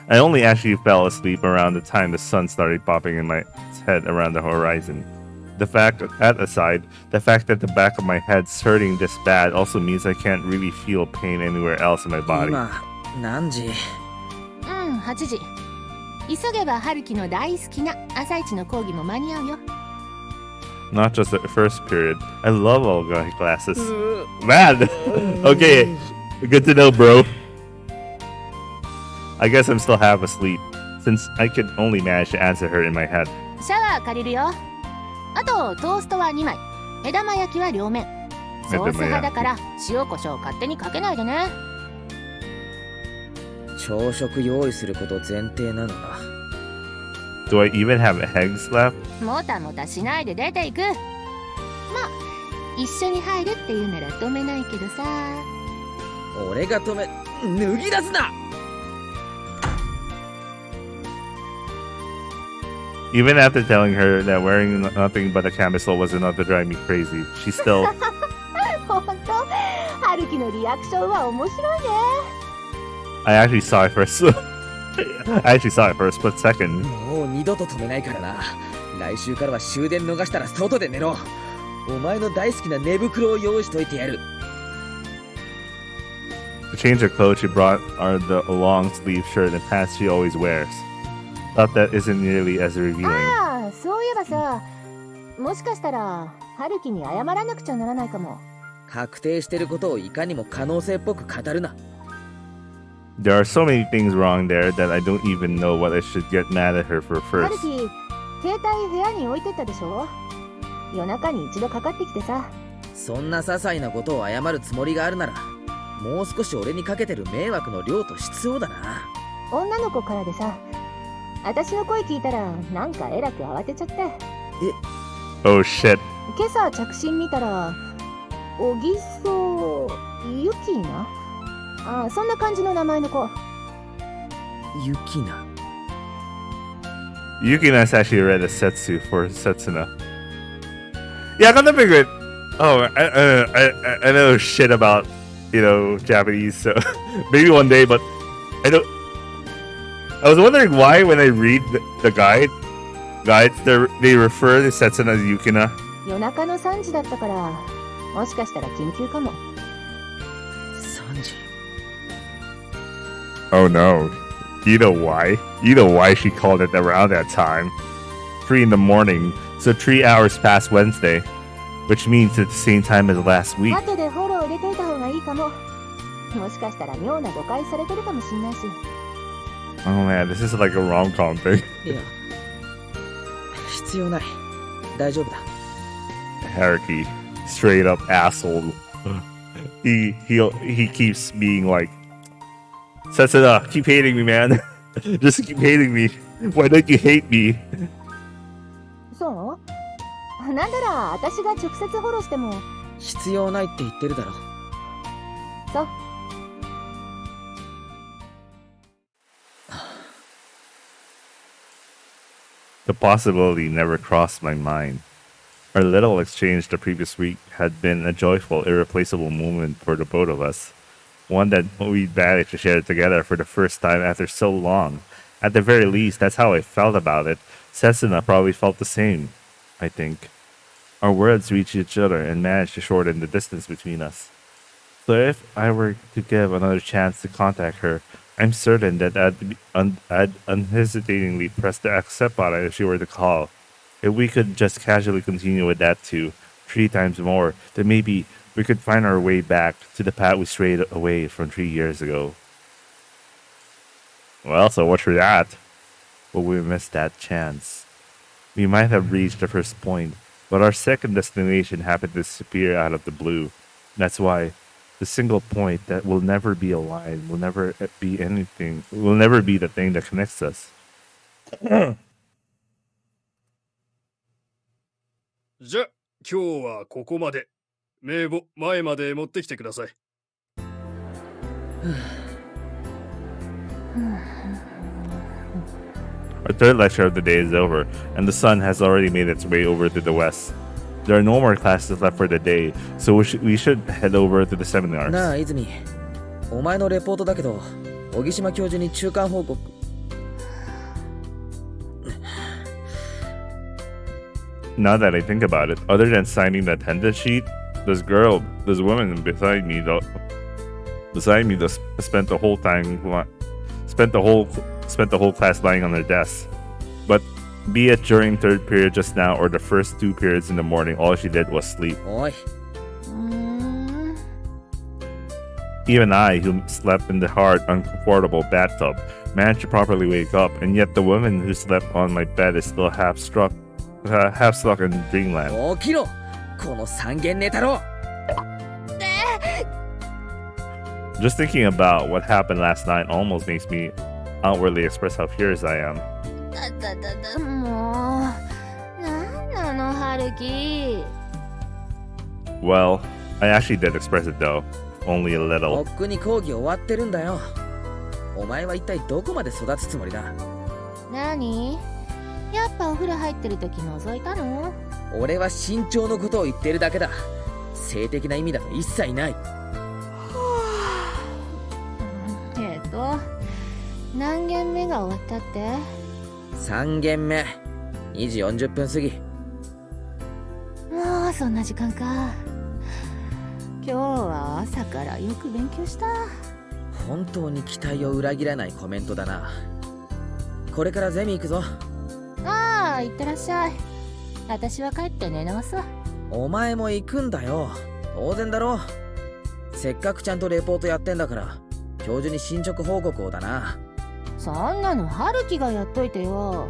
I only actually fell asleep around the time the sun started popping in my head around the horizon. The fact that the back of my head's hurting this bad also means I can't really feel pain anywhere else in my body. 今何時？ 8時。急げば春樹の大好きな朝一の講義も間に合うよ。 Not just the first period. I love Olga classes. Man! Okay, good to know, bro. I guess I'm still half asleep, since I could only manage to answer her in my head. シャワー借りるよ。あとトーストは2枚。目玉焼きは両面。ソース派だから塩コショウ勝手にかけないでね。朝食用意すること前提なのか。 Do I even have eggs left? もたもたしないで出ていく。まあ一緒に入るって言うなら止めないけどさ。俺が止め脱ぎ出すな。 Even after telling her that wearing nothing but a camisole was enough to drive me crazy, she still... 本当、春樹のリアクションは面白いね。 I actually saw it first. I actually saw it for a split second. もう二度と止めないからな。来週からは終電逃したら外で寝ろ。お前の大好きな寝袋を用意しといてやる。 To change her clothes, she brought the long sleeve shirt and pants she always wears. Thought that isn't nearly as revealing. ああ、そういえばさ、もしかしたら春樹に謝らなくちゃならないかも。確定してることをいかにも可能性っぽく語るな。 There are so many things wrong there that I don't even know what I should get mad at her for 春 first. 樹、携帯部屋に置いてったでしょ。夜中に一度かかってきてさ。そんな些細なことを謝るつもりがあるなら、もう少し俺にかけてる迷惑の量と質をだな。女の子からでさ、私の声聞いたらなんかえらく慌てちゃって。Oh shit. 今朝着信見たら小木曽ゆきな、あ、そんな感じの名前の子。ユキナ。 Yukina's actually read a setsu for Setsuna. Yeah, I got the big. Oh, I know shit about, you know, Japanese, so maybe one day, but I don't. I was wondering why when I read the guides, they refer to Setsuna as Yukina. 夜中の3時だったから、もしかしたら緊急かも。3時。 Oh no. You know why? You know why she called it around that time. 3 in the morning, so 3 hours past Wednesday, which means at the same time as last week. 後でフォロー入れといた方がいいかも。もしかしたら妙な誤解されてるかもしんないし。Oh man, this is like a rom-com thing. いや、必要ない。大丈夫だ。 Haruki, straight up asshole. He keeps being like, Setsuna, keep hating me, man. Just keep hating me. Why don't you hate me? そうなんなら私が直接フォローしても。必要ないって言ってるだろ。そう。The possibility never crossed my mind. Our little exchange the previous week had been a joyful, irreplaceable moment for the both of us. One that we managed to share together for the first time after so long. At the very least, that's how I felt about it. Setsuna probably felt the same, I think. Our words reached each other and managed to shorten the distance between us. So if I were to give another chance to contact her, I'm certain that I'd unhesitatingly press the accept button if she were to call. If we could just casually continue with that too, 3 times more, then maybe we could find our way back to the path we strayed away from 3 years ago. Well, so what's for that? But we missed that chance. We might have reached the first point, but our second destination happened to disappear out of the blue. That's why the single point that will never be a line, will never be anything, will never be the thing that connects us. じゃ、今日はここまで。名簿、前まで持ってきてください。Our third lecture of the day is over, and the sun has already made its way over to the west. There are no more classes left for the day, so we should head over to the seminars. なあ、泉。お前のレポートだけど、小木島教授に中間報告。Now that I think about it, other than signing the attendance sheet, this woman beside me spent the whole class lying on her desk. But be it during third period just now or the first 2 periods in the morning, all she did was sleep. おい。Even I, who slept in the hard, uncomfortable bathtub, managed to properly wake up, and yet the woman who slept on my bed is still half stuck in dreamland. 起きろ、この三軒寝太郎。Just thinking about what happened last night almost makes me outwardly express how furious I am. もう、なんなの、春樹。Well, I actually did express it though, only a と little. っくに講義終わってるんだよ。お前は一体どこまで育つつもりだ。何？やっぱお風呂入ってる時覗いたの？俺は身長のことを言ってるだけだ。性的な意味だと一切ない。何軒目が終わったって？ 3軒目。2時40分過ぎ。もうそんな時間か。今日は朝からよく勉強した。本当に期待を裏切らないコメントだな。これからゼミ行くぞ。ああ、行ってらっしゃい。私は帰って寝直すわ。お前も行くんだよ。当然だろ。せっかくちゃんとレポートやってんだから、教授に進捗報告をだな。そんなの春樹がやっといてよ。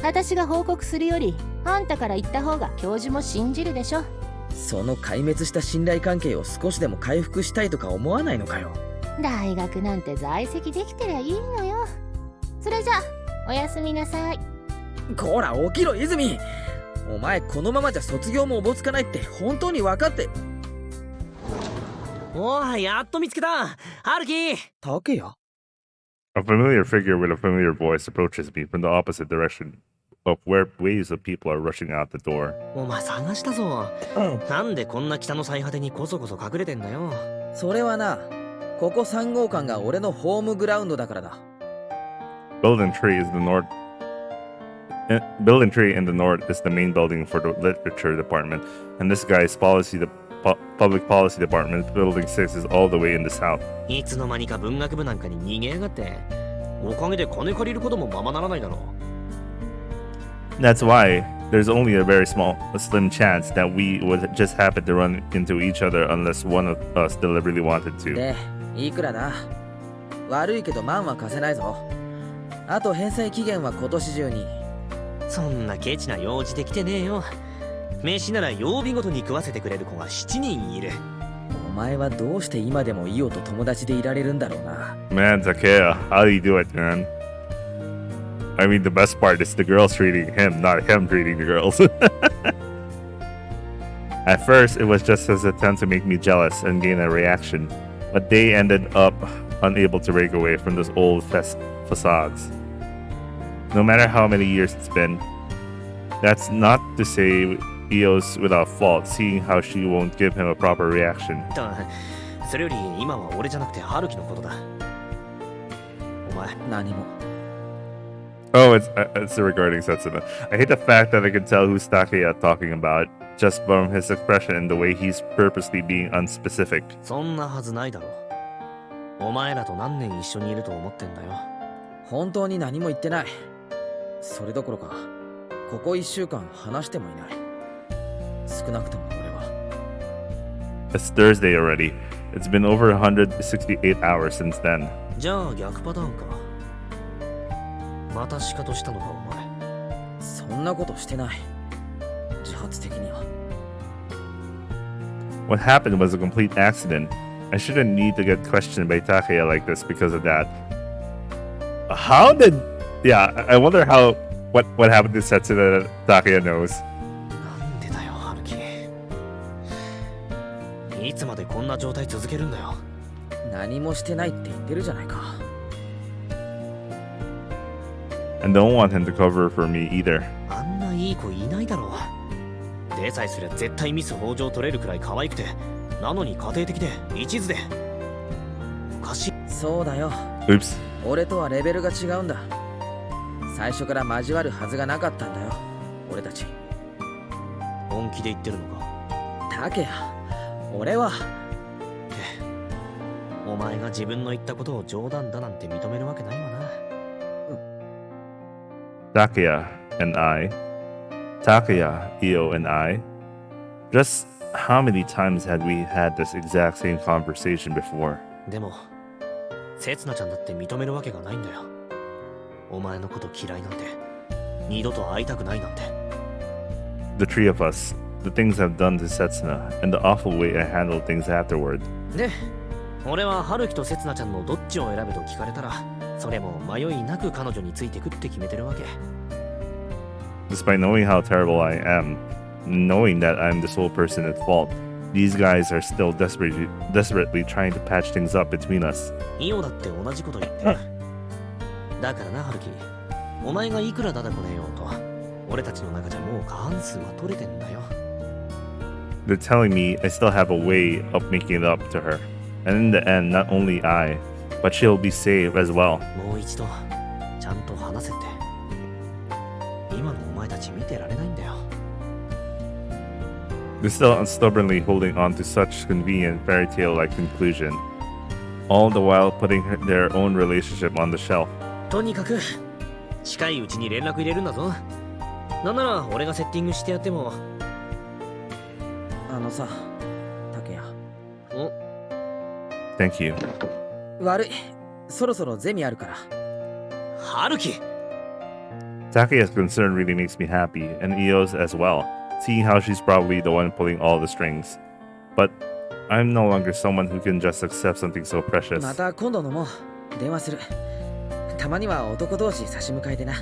私が報告するよりあんたから言った方が教授も信じるでしょ。その壊滅した信頼関係を少しでも回復したいとか思わないのかよ。大学なんて在籍できてりゃいいのよ。それじゃおやすみなさい。こら起きろ泉。お前このままじゃ卒業もおぼつかないって本当に分かって。おー、やっと見つけた。春樹。竹谷。 A familiar figure with a familiar voice approaches me from the opposite direction of where waves of people are rushing out the door. お前探したぞ。なんでこんな北の最果てにこそこそ隠れてんだよ。それはな、ここ3号館が俺のホームグラウンドだからだ。Building Tree is the north. Building Tree in the north is the main building for the literature department, and this guy's public policy department, Building 6, is all the way in the south. いつの間にか文学部なんかに逃げやがって。おかげで金借りることもままならないだろう。That's why there's only a very slim chance that we would just happen to run into each other unless one of us deliberately wanted to. で、いくらだ？悪いけど万は貸せないぞ。あと返済期限は今年中に。そんなケチな用事できてねえよ。飯なら曜日ごとに食わせてくれる子が7人いる。お前はどうして今でもイオと友達でいられるんだろうな。Man, Takea, how do you do it, man? I mean, the best part is the girls treating him, not him treating the girls. At first, it was just his attempt to make me jealous and gain a reaction, but they ended up unable to break away from those old facades. No matter how many years it's been, that's not to say Io's without fault, seeing how she won't give him a proper reaction. それより今は俺じゃなくて春樹のことだ。お前何も。Oh, it's regarding Setsuna. I hate the fact that I can tell who's Takeya talking about just from his expression and the way he's purposely being unspecific. そんなはずないだろう。お前らと何年一緒にいると思ってんだよ。本当に何も言ってない。それどころか、ここ1週間話してもいない。少なくとも俺は。It's Thursday already. It's been over 168 hours since then. じゃあ逆パターンか。またシカトしたのかお前。そんなことしてない。自発的には。What happened was a complete accident. I shouldn't need to get questioned by Takeya like this because of that. How did... Yeah, I wonder how... What happened to Setsuna that Takeya knows. なんでだよ、春樹。いつまでこんな状態続けるんだよ。何もしてないって言ってるじゃないか。And don't want him to cover for me either. あんないい子いないだろう。でさえすりゃ絶対ミス北条取れるくらい可愛くて、なのに家庭的で一途で。おかしい。そうだよ。Oops. 俺とはレベルが違うんだ。最初から交わるはずがなかったんだよ、俺たち。本気で言ってるのか？竹谷、俺は。お前が自分の言ったことを冗談だなんて認めるわけないわな。Takeya and I. Takeya, Io, and I. Just how many times had we had this exact same conversation before? でも、せつなちゃんだって認めるわけがないんだよ。お前のこと嫌いなんて、二度と会いたくないなんて。The three of us, the things I've done to Setsuna, and the awful way I handled things afterward. で、俺は春樹とせつなちゃんのどっちを選べと聞かれたら、それも迷いなく彼女についてくって決めてるわけ。Despite knowing how terrible I am, knowing that I'm the sole person at fault, these guys are still desperately trying to patch things up between us. イオだって同じこと言ってる。だからな、春樹。お前がいくらだだこねようと、俺たちの中じゃもう過半数は取れてんだよ。They're telling me I still have a way of making it up to her. And in the end, not only I, but she'll be saved as well. もう一度、ちゃんと話せって。今のお前たち見てられないんだよ。They're still stubbornly holding on to such convenient fairy tale-like conclusion, all the while putting their own relationship on the shelf. とにかく、近いうちに連絡入れるんだぞ。なんなら俺がセッティングしてやっても。あのさ、竹谷。お Thank you. 悪い。そろそろゼミあるから。春樹 Takeya's concern really makes me happy, and Io's as well, seeing how she's probably the one pulling all the strings. But I'm no longer someone who can just accept something so precious. また今度のも電話する。たまには男同士差し向かいでな。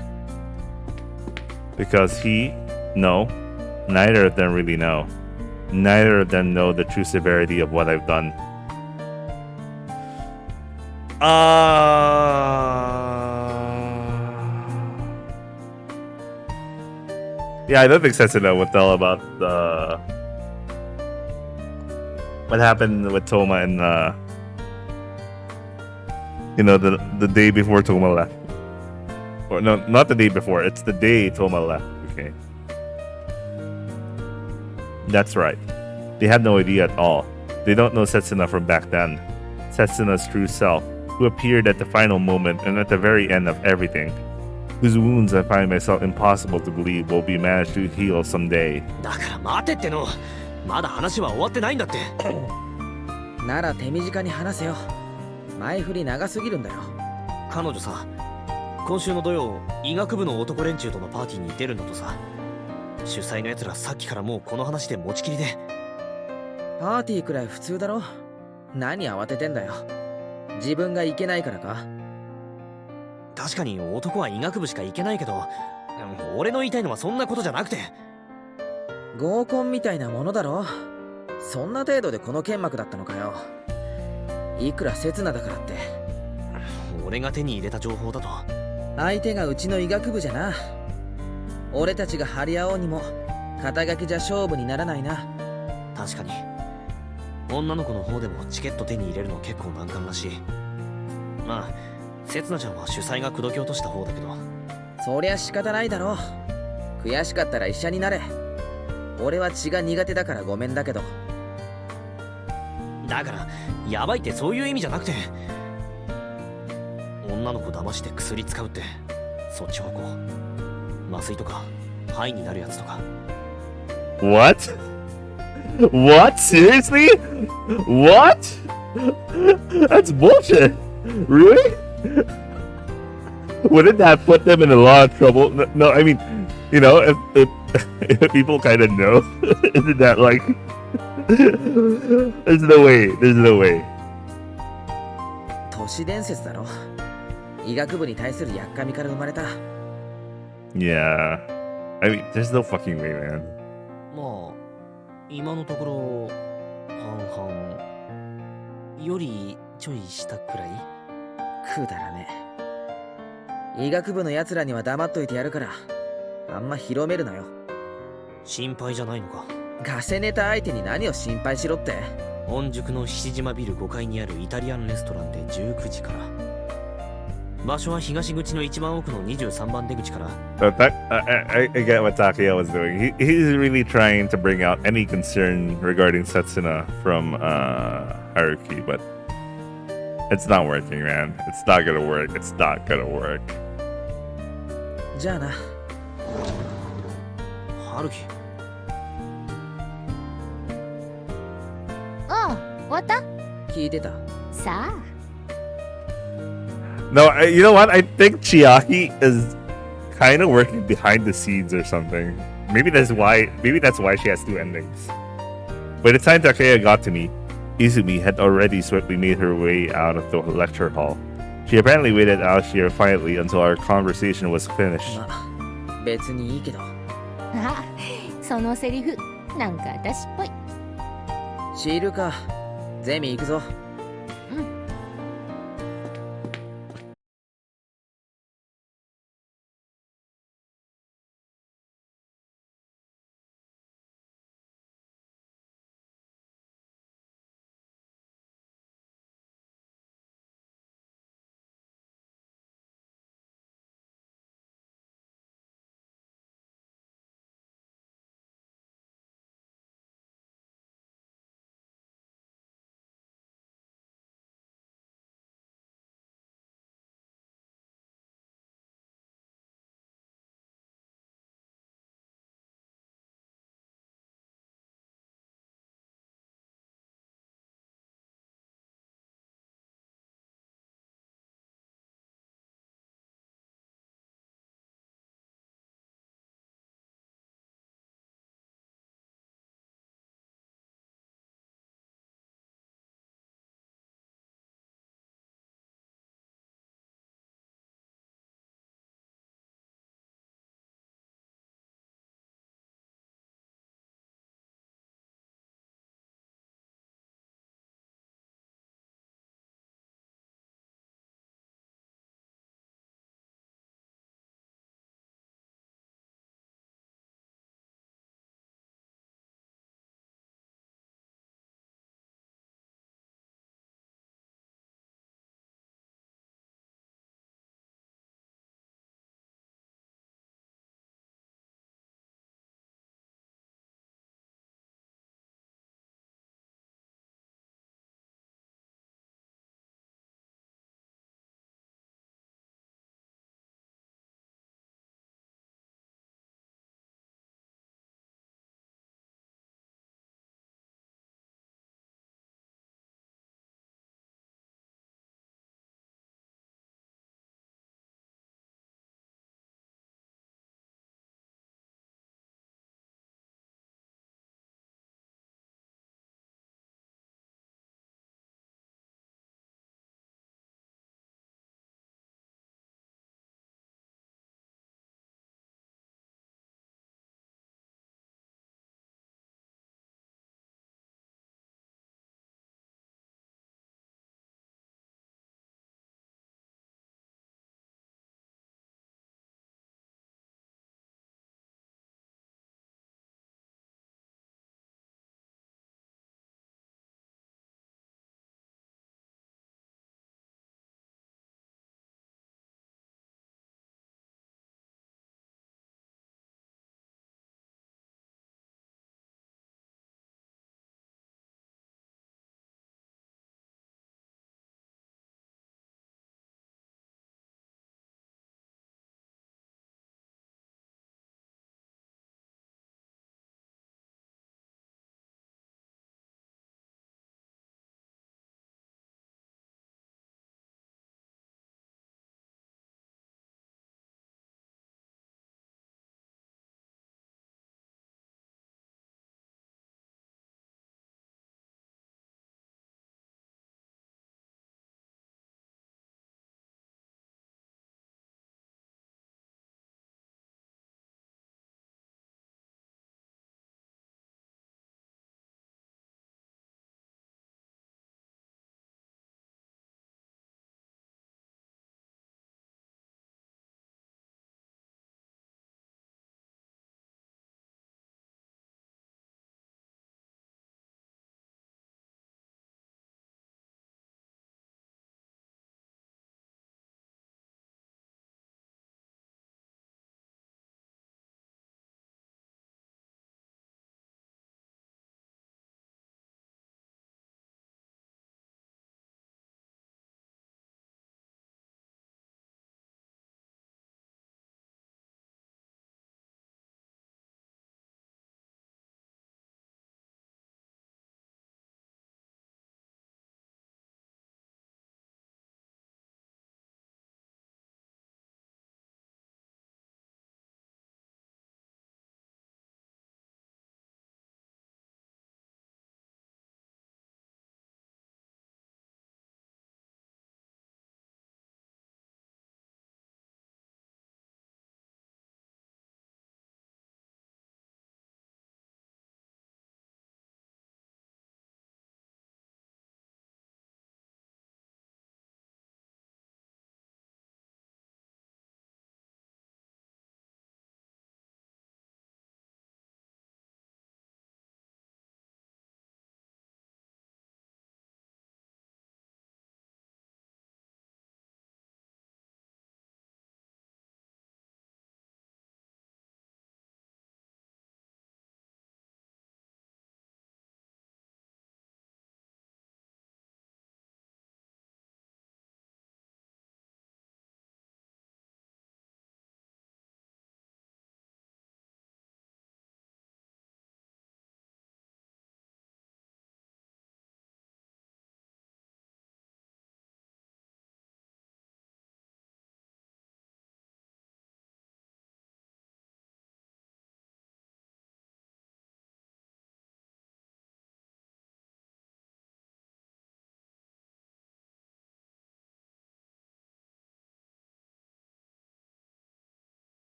Because he... No, Neither of them really know. Neither of them know the true severity of what I've done. Yeah, I don't think Setsuna would tell about what happened with Toma and the day before Toma left. Or no, not the day before. It's the day Toma left. Okay, that's right. They have no idea at all. They don't know Setsuna from back then. Setsuna's true self, who appeared at the final moment and at the very end of everything. Whose wounds I find myself impossible to believe will be managed to heal someday. だから待てっての。まだ話は終わってないんだって。なら手短に話せよ。前振り長すぎるんだよ。彼女さ、今週の土曜、医学部の男連中とのパーティーに出るんだとさ。主催の奴らさっきからもうこの話で持ちきりで。パーティーくらい普通だろ。何慌ててんだよ。自分がいけないからか。確かに男は医学部しか行けないけど、俺の言いたいのはそんなことじゃなくて。合コンみたいなものだろ。そんな程度でこの剣幕だったのかよ。いくら刹那だからって。俺が手に入れた情報だと。相手がうちの医学部じゃな。俺たちが張り合おうにも肩書きじゃ勝負にならないな。確かに女の子の方でもチケット手に入れるの結構難関らしい。まあせつなちゃんは主催が口説き落とした方だけど。そりゃ仕方ないだろ。悔しかったら医者になれ。俺は血が苦手だからごめんだけど。だからやばいってそういう意味じゃなくて、女の子騙して薬使うってそっち方向。麻酔とか肺になるやつとか。 What? What? Seriously? What? That's bullshit. Really? Wouldn't that put them in a lot of trouble? No, I mean, if people kind of know, isn't that like... There's no way. There's no way. 都市伝説だろ。医学部に対するやっかみから生まれた。Yeah. I mean, there's no fucking way, man. まあ今のところ半々よりちょいしたくらい。くだらねえ。医学部の奴らには黙っといてやるから、あんま広めるなよ。心配じゃないのか。ガセネタ相手に何を心配しろって。御宿の菱島ビル5階にあるイタリアンレストランで19時から。場所は東口の一番奥の23番出口から。I get what Takeya was doing. He's really trying to bring out any concern regarding Setsuna from Haruki, but it's not working, man. It's not gonna work. It's not gonna work. じゃあな。ハルキ。ああ、終わった？聞いてた。さあ。No, you know what? I think Chiaki is kind of working behind the scenes or something. Maybe that's why she has two endings. By the time Takeya got to me, Izumi had already swiftly made her way out of the lecture hall. She apparently waited out here quietly until our conversation was finished. まあ、別にいいけど。あ、そのセリフなんか私っぽい。シールか。ゼミ行くぞ。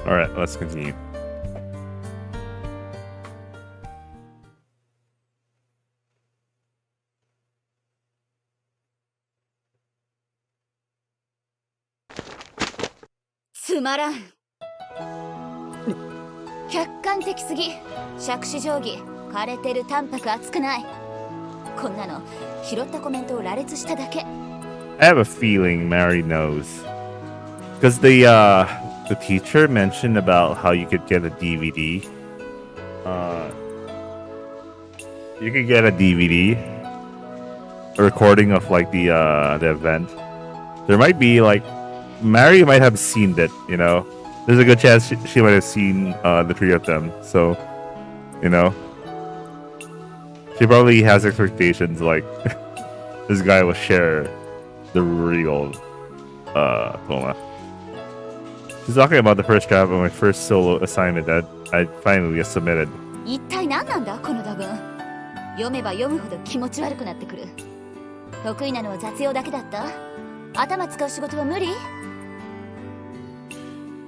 Alright, let's continue. "つまらん。客観的すぎ。杓子定規、枯れてる、淡白、熱くない。こんなの拾ったコメントを羅列しただけ。I have a feeling Mary knows. Because the teacher mentioned about how you could get a DVD. You could get a DVD, a recording of like the event. There might be like Mary might have seen it, you know. There's a good chance she might have seen the three of them. So, you know, she probably has expectations like this guy will share the real Toma. She's talking about the first draft of my first solo assignment that I finally submitted. 一体何なんだこの打文。読めば読むほど気持ち悪くなってくる。得意なのは雑用だけだった？頭使う仕事は無理？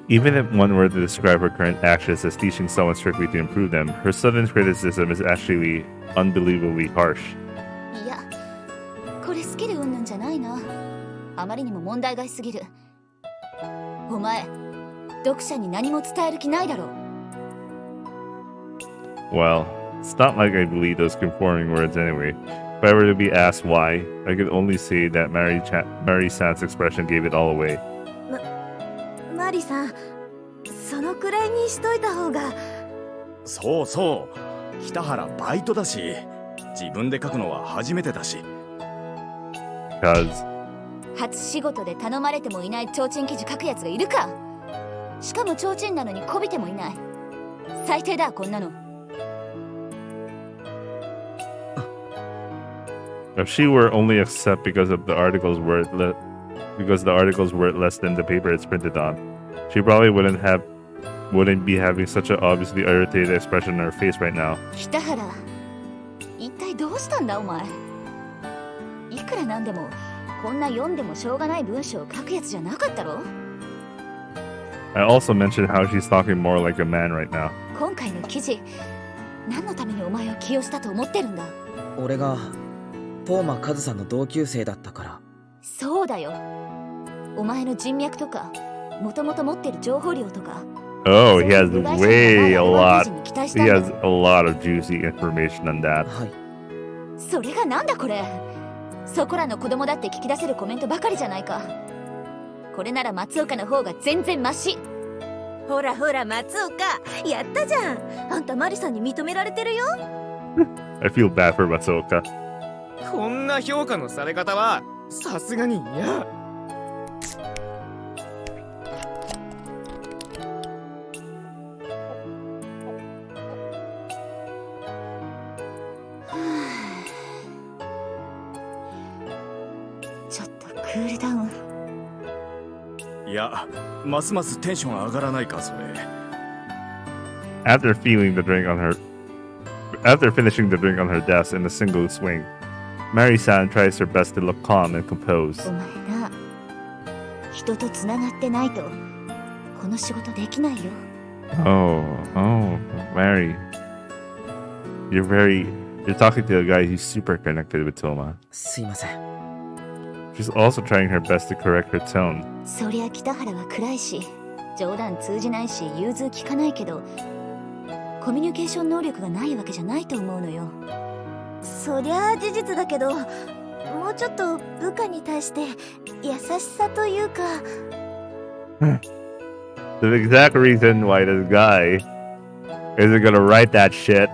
Even if one were to describe her current actions as teaching someone strictly to improve them, her sudden criticism is actually unbelievably harsh. いや、これスキル云々じゃないな。あまりにも問題外すぎる。お前、読者に何も伝える気ないだろう。 Well, it's not like I believe those conforming words anyway. If I were to be asked why, I could only say that Mary-san's expression gave it all away. マリさん、そのくらいにしといた方が。そうそう。北原バイトだし、自分で書くのは初めてだし。Because 初仕事で頼まれてもいない提灯記事書くやつがいるか。しかも提灯なのにこびてもいない。最低だこんなの。 if she were only accept because of the article's worth because the article's worth less than the paper it's printed on, she probably wouldn't be having such an obviously irritated expression on her face right now. 北原、一体どうしたんだお前。いくらなんでもこんな読んでもしょうがない文章を書くやつじゃなかったろ。 I also mentioned how she's talking more like a man right now. 今回の記事、何のためにお前を起用したと思ってるんだ。俺がトーマカズさんの同級生だったから。そうだよ。お前の人脈とか、もともと持ってる情報量とか。Oh, he has way a lot. He has a lot of juicy information on that. はい。それがなんだこれ。そこらの子供だって聞き出せるコメントばかりじゃないか。これなら松岡の方が全然マシ。ほらほら松岡、やったじゃん。あんたマリさんに認められてるよ。I feel bad for Matsuoka. こんな評価のされ方はさすがに嫌。ちょっとクールダウン。いや、ますますテンション上がらないかそれ。After finishing the drink on her desk in a single swing, Mary-san tries her best to look calm and composed. お前な、人とつながってないとこの仕事できないよ。Oh, Mary. You're talking to a guy who's super connected with Toma. すいません。 She's also trying her best to correct her tone. そりゃ北原は暗いし、冗談通じないし、融通聞かないけど、コミュニケーション能力がないわけじゃないと思うのよ。そりゃあ事実だけど、もうちょっと部下に対して優しさというか。The exact reason why this guy isn't gonna write that shit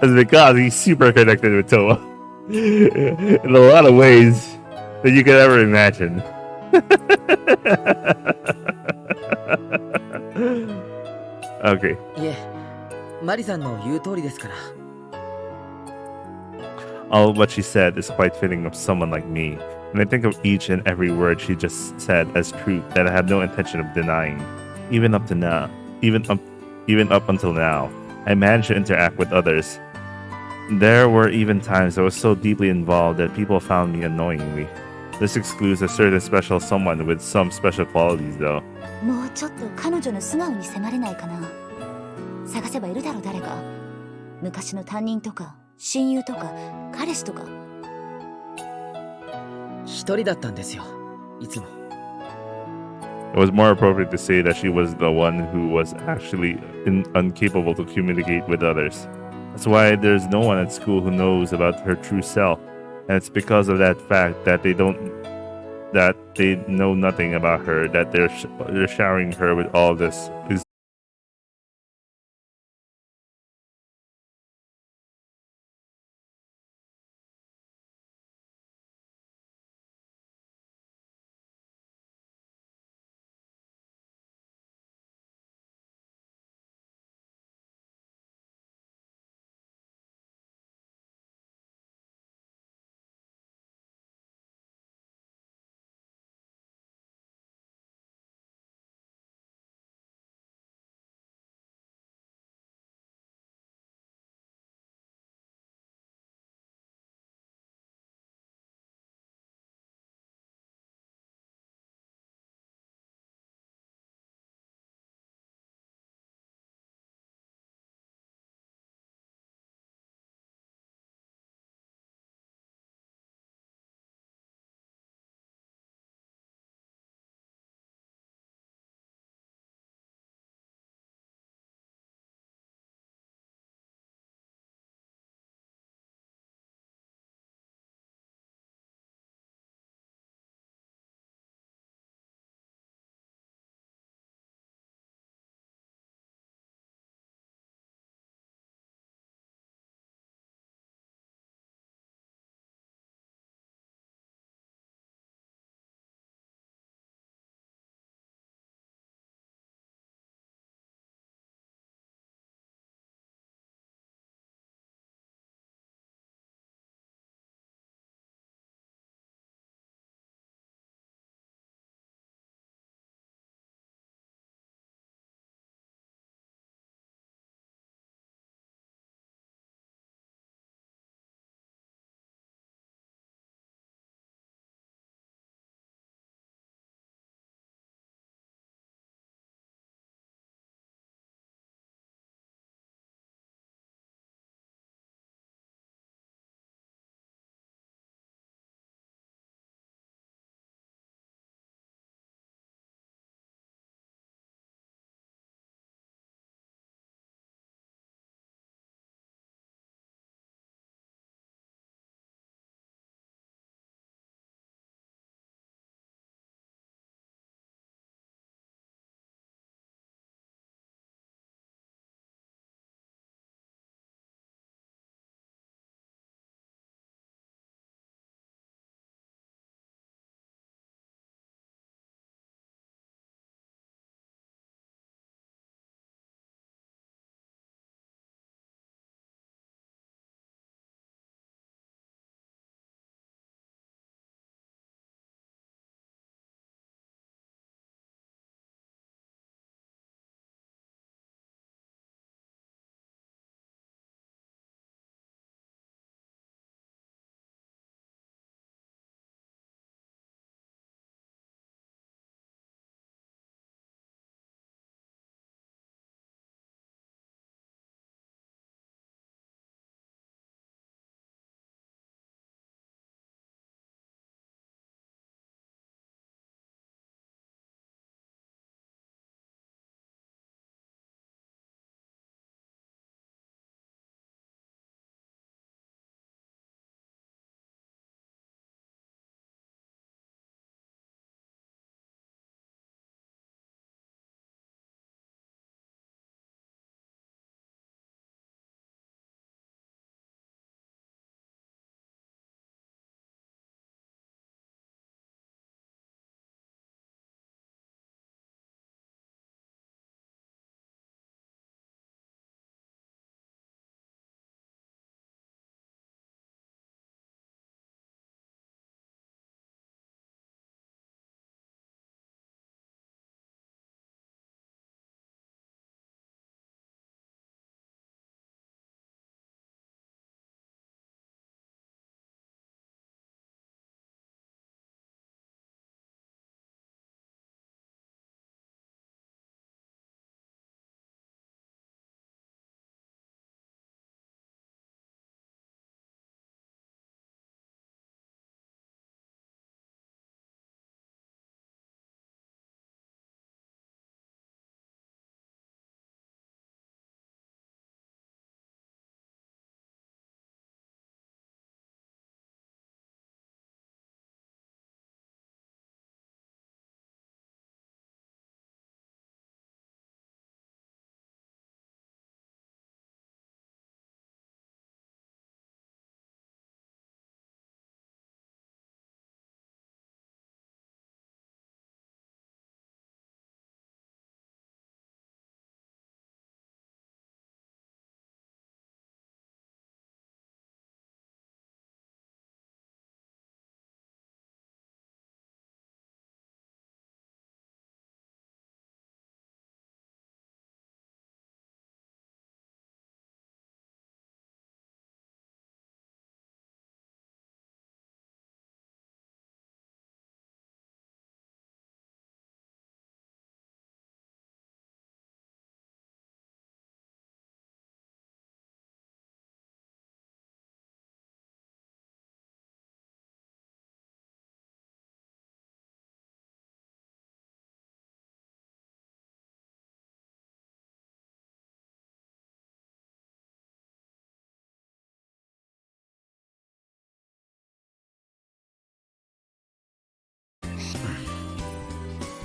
is because he's super connected with Toma in a lot of ways that you could ever imagine. Okay. いえ、マリさんの言う通りですから。 All what she said is quite fitting of someone like me, and I think of each and every word she just said as truth that I had no intention of denying. Even up until now, I managed to interact with others. There were even times I was so deeply involved that people found me annoyingly. This excludes a certain special someone with some special qualities, though. もうちょっと彼女の素顔に迫れないかな。探せばいるだろ誰か。昔の担任とか親友とか彼氏とか。一人だったんですよ、いつも。It was more appropriate to say that she was the one who was actually incapable to communicate with others. That's why there's no one at school who knows about her true self, and it's because of that fact that they know nothing about her that they're showering her with all this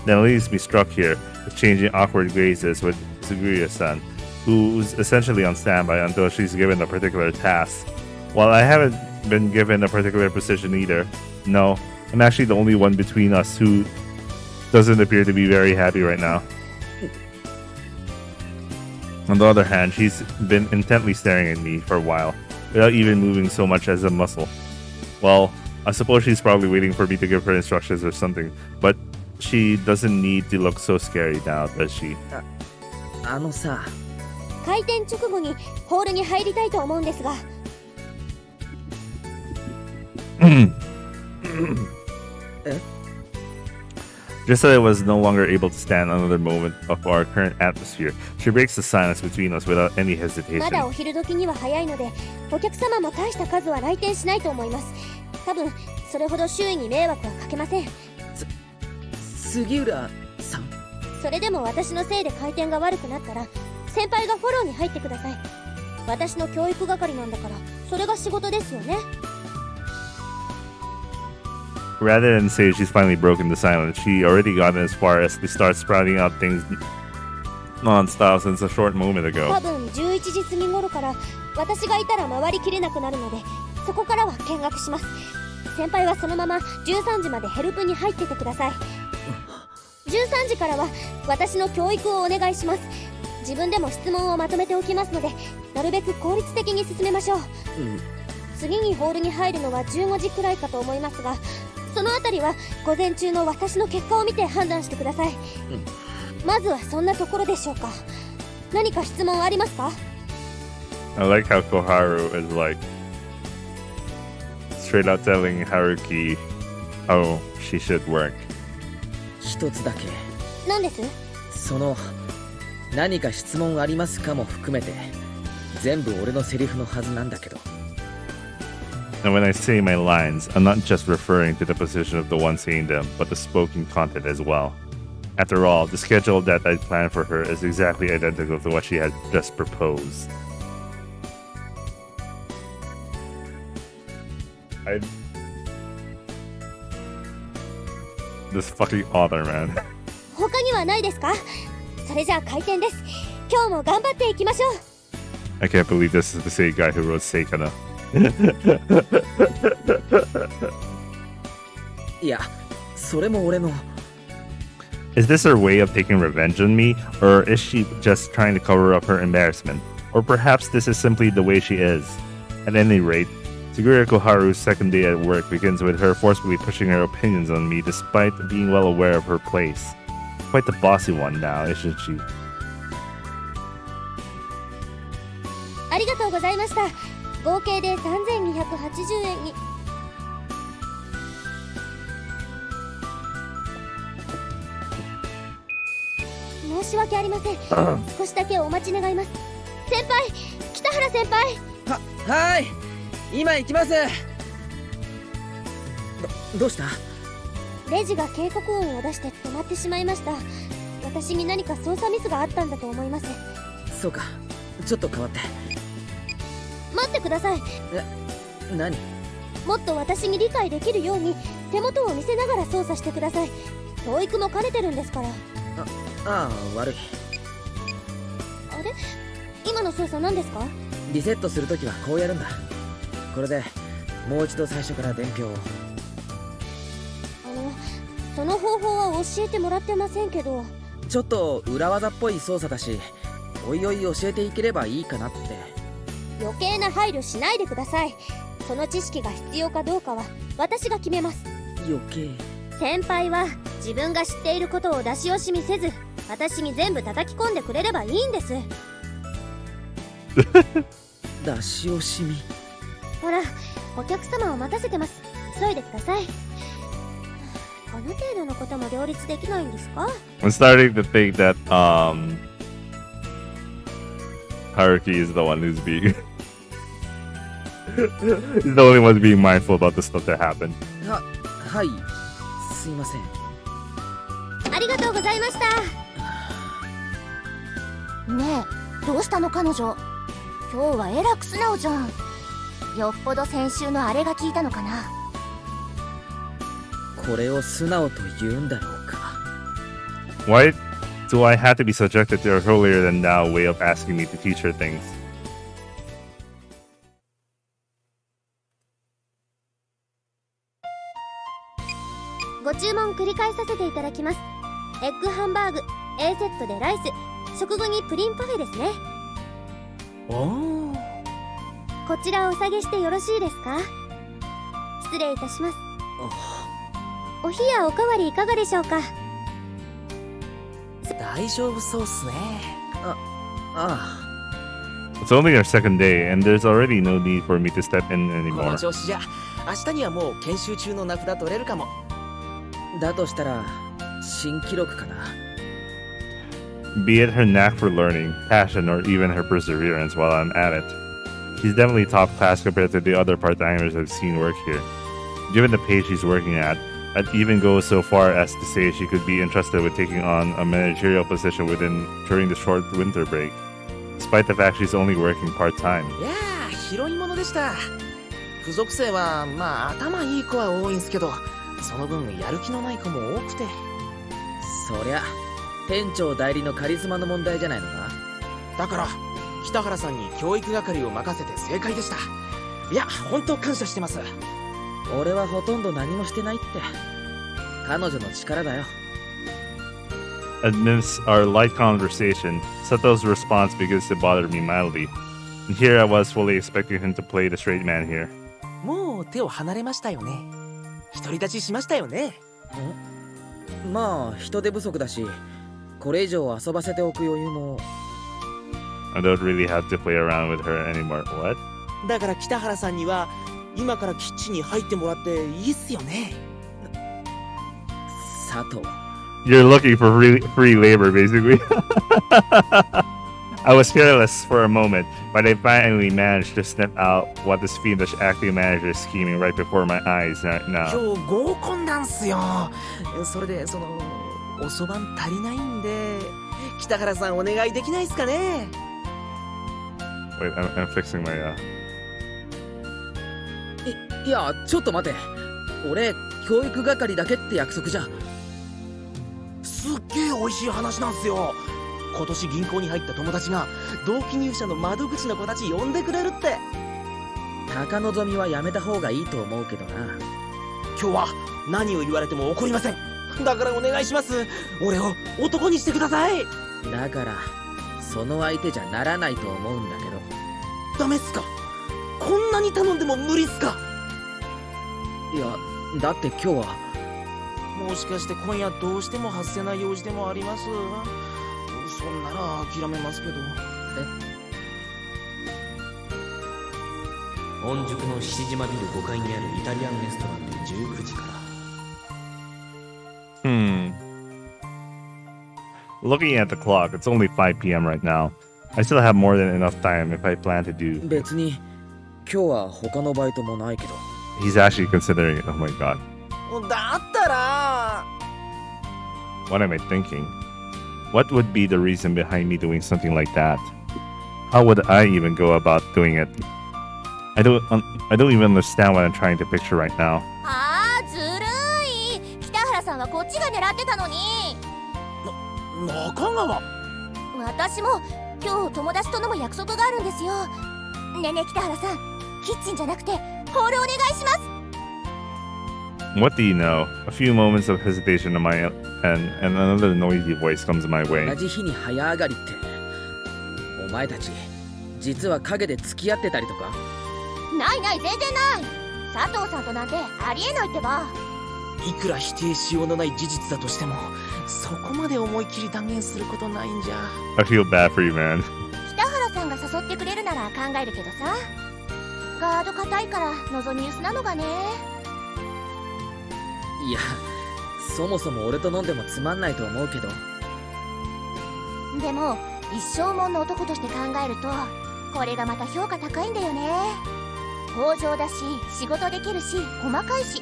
then leaves me struck here, exchanging awkward gazes with Suguya-san, who's essentially on standby until she's given a particular task. While I haven't been given a particular position either, no, I'm actually the only one between us who doesn't appear to be very happy right now. On the other hand, she's been intently staring at me for a while, without even moving so much as a muscle. Well, I suppose she's probably waiting for me to give her instructions or something, but she doesn't need to look so scary now, does she? あのさ、開店直後にホールに入りたいと思うんですが。Just as I was no longer able to stand another moment of our current atmosphere, she breaks the silence between us without any ま hesitation. だお昼時には早いので、お客様も大した数は来店しないと思います。多分それほど周囲に迷惑はかけません。杉浦さん。それでも私のせいで回転が悪くなったら、先輩がフォローに入ってください。私の教育係なんだから、それが仕事ですよね。Rather than say she's finally broken the silence, she already gotten as far as to start sprouting out things non-stop since a short moment ago. 多分11時過ぎ頃から私がいたら回りきれなくなるので、そこからは見学します。先輩はそのまま13時までヘルプに入っててください。13時からは私の教育をお願いします。自分でも質問をまとめておきますので、なるべく効率的に進めましょう。次にホールに入るのは15時くらいかと思いますが、そのあたりは午前中の私の結果を見て判断してください。まずはそんなところでしょうか。何か質問ありますか？ I like how Koharu is like straight out telling Haruki how she should work. 一つだけ。何です？その何か質問ありますかも含めて全部俺のセリフのはずなんだけど。And when I say my lines, I'm not just referring to the position of the one saying them, but the spoken content as well. After all, the schedule that I planned for her is exactly identical to what she had just proposed. This fucking author, man. 他にはないですか？それじゃあ開店です。今日も頑張っていきましょう。 I can't believe this is the same guy who wrote Seikana. いや、それも俺の。Is this her way of taking revenge on me, or is she just trying to cover up her embarrassment? Or perhaps this is simply the way she is. At any rate, Suguya Koharu's second day at work begins with her forcefully pushing her opinions on me despite being well aware of her place. Quite the bossy one now, isn't she? ありがとうございました。合計で3280円に。申し訳ありません。少しだけお待ち願います。先輩、北原先輩。はい、今行きます。どうした？レジが警告音を出して止まってしまいました。私に何か操作ミスがあったんだと思います。そうか、ちょっと変わって。待ってください。何？もっと私に理解できるように手元を見せながら操作してください。教育も兼ねてるんですから。ああ、悪い。あれ？今の操作何ですか？リセットするときはこうやるんだ。これでもう一度最初から伝票を。その方法は教えてもらってませんけど。ちょっと裏技っぽい操作だし、おいおい教えていければいいかなって。余計な配慮しないでください。その知識が必要かどうかは私が決めます。余計？先輩は自分が知っていることを出し惜しみせず、私に全部叩き込んでくれればいいんです。出し惜しみ。ほら、お客様を待たせてます。急いでください。この程度のことも両立できないんですか？ I'm starting to think that Haruki is the one who's being he's the only one being mindful about the stuff that happened. はい、すいません。ありがとうございました。ねえ、どうしたの彼女。今日はえらく素直じゃん。よっぽど先週のあれが効いたのかな。これを素直と言うんだろうか。Why do I have to be subjected to a holier than thou way of asking me to teach her things? ご注文繰り返させていただきます。エッグハンバーグ A セットでライス、食後にプリンパフェですね。おー、こちらお下げしてよろしいですか？失礼いたします。お冷やおかわりいかがでしょうか？大丈夫そうっすね。ああ。 It's only our second day, and there's already no need for me to step in こ anymore. の調子じゃ明日にはもう研修中の名札取れるかも。だとしたら新記録かな。 Be it her knack for learning, passion, or even her perseverance while I'm at it, she's definitely top class compared to the other part-timers I've seen work here. Given the pace she's working at, I'd even go so far as to say she could be entrusted with taking on a managerial position during the short winter break, despite the fact she's only working part-time. いやー、拾い物でした。付属生はまあ頭いい子は多いんすけど、その分やる気のない子も多くて。そりゃ店長代理のカリスマの問題じゃないのか。だから北原さんに教育係を任せて正解でした。いや、本当感謝してます。俺はほとんど何もしてないって。彼女の力だよ。 Amidst our light conversation, Sato's response begins to bother me mildly. And here I was fully expecting him to play the straight man here. もう手を離れましたよね。独り立ちしましたよね。まあ人手不足だし、これ以上遊ばせておく余裕も。 I don't really have to play around with her anymore. What? だから北原さんには今からキッチンに入ってもらっていいっすよね。佐藤。 You're looking for free labor, basically. I was careless for a moment, but I finally managed to sniff out what this fiendish acting manager is scheming right before my eyes right now. 今日合コンなんすよ。それでおそばん足りないんで、北原さんお願いできないっすかね。 Wait, I'm fixing my. いや、ちょっと待て。俺教育係だけって約束じゃん。すっげえ美味しい話なんすよ。今年銀行に入った友達が同期入社の窓口の子たち呼んでくれるって。高望みはやめた方がいいと思うけどな。今日は何を言われても怒りません。だからお願いします。俺を男にしてください。だからその相手じゃならないと思うんだけど。ダメっすか？こんなに頼んでも無理っすか？いや、だって今日は。もしかして今夜どうしても外せない用事でもあります？そんなら諦めますけど。御宿の七島ビル5階にあるイタリアンレストランで19時から。Looking at the clock, it's only 5 p.m. right now. I still have more than enough time if I plan to do. 別に今日は他のバイトもないけど。 He's actually considering it. Oh my god. だったら What am I thinking? What would be the reason behind me doing something like that? How would I even go about doing it? I don't even understand what I'm trying to picture right now. あーずるい。北原さんはこっちが狙ってたのに。中川。私も今日友達と飲む約束があるんですよ。ねえねえ北原さん、キッチンじゃなくてホールお願いします。 What do you know? A few moments of hesitation on my end, and another noisy voice comes my way. 同じ日に早上がりって、お前たち実は陰で付き合ってたりとか？ないない、全然ない。佐藤さんとなんてありえないってば。いくら否定しようのない事実だとしても、そこまで思い切り断言することないんじゃ。 I feel bad for you, man. 北原さんが誘ってくれるなら考えるけどさ、ガード硬いから望み薄なのがね。いや、そもそも俺と飲んでもつまんないと思うけど。でも一生もんの男として考えるとこれがまた評価高いんだよね。豊穣だし、仕事できるし、細かいし。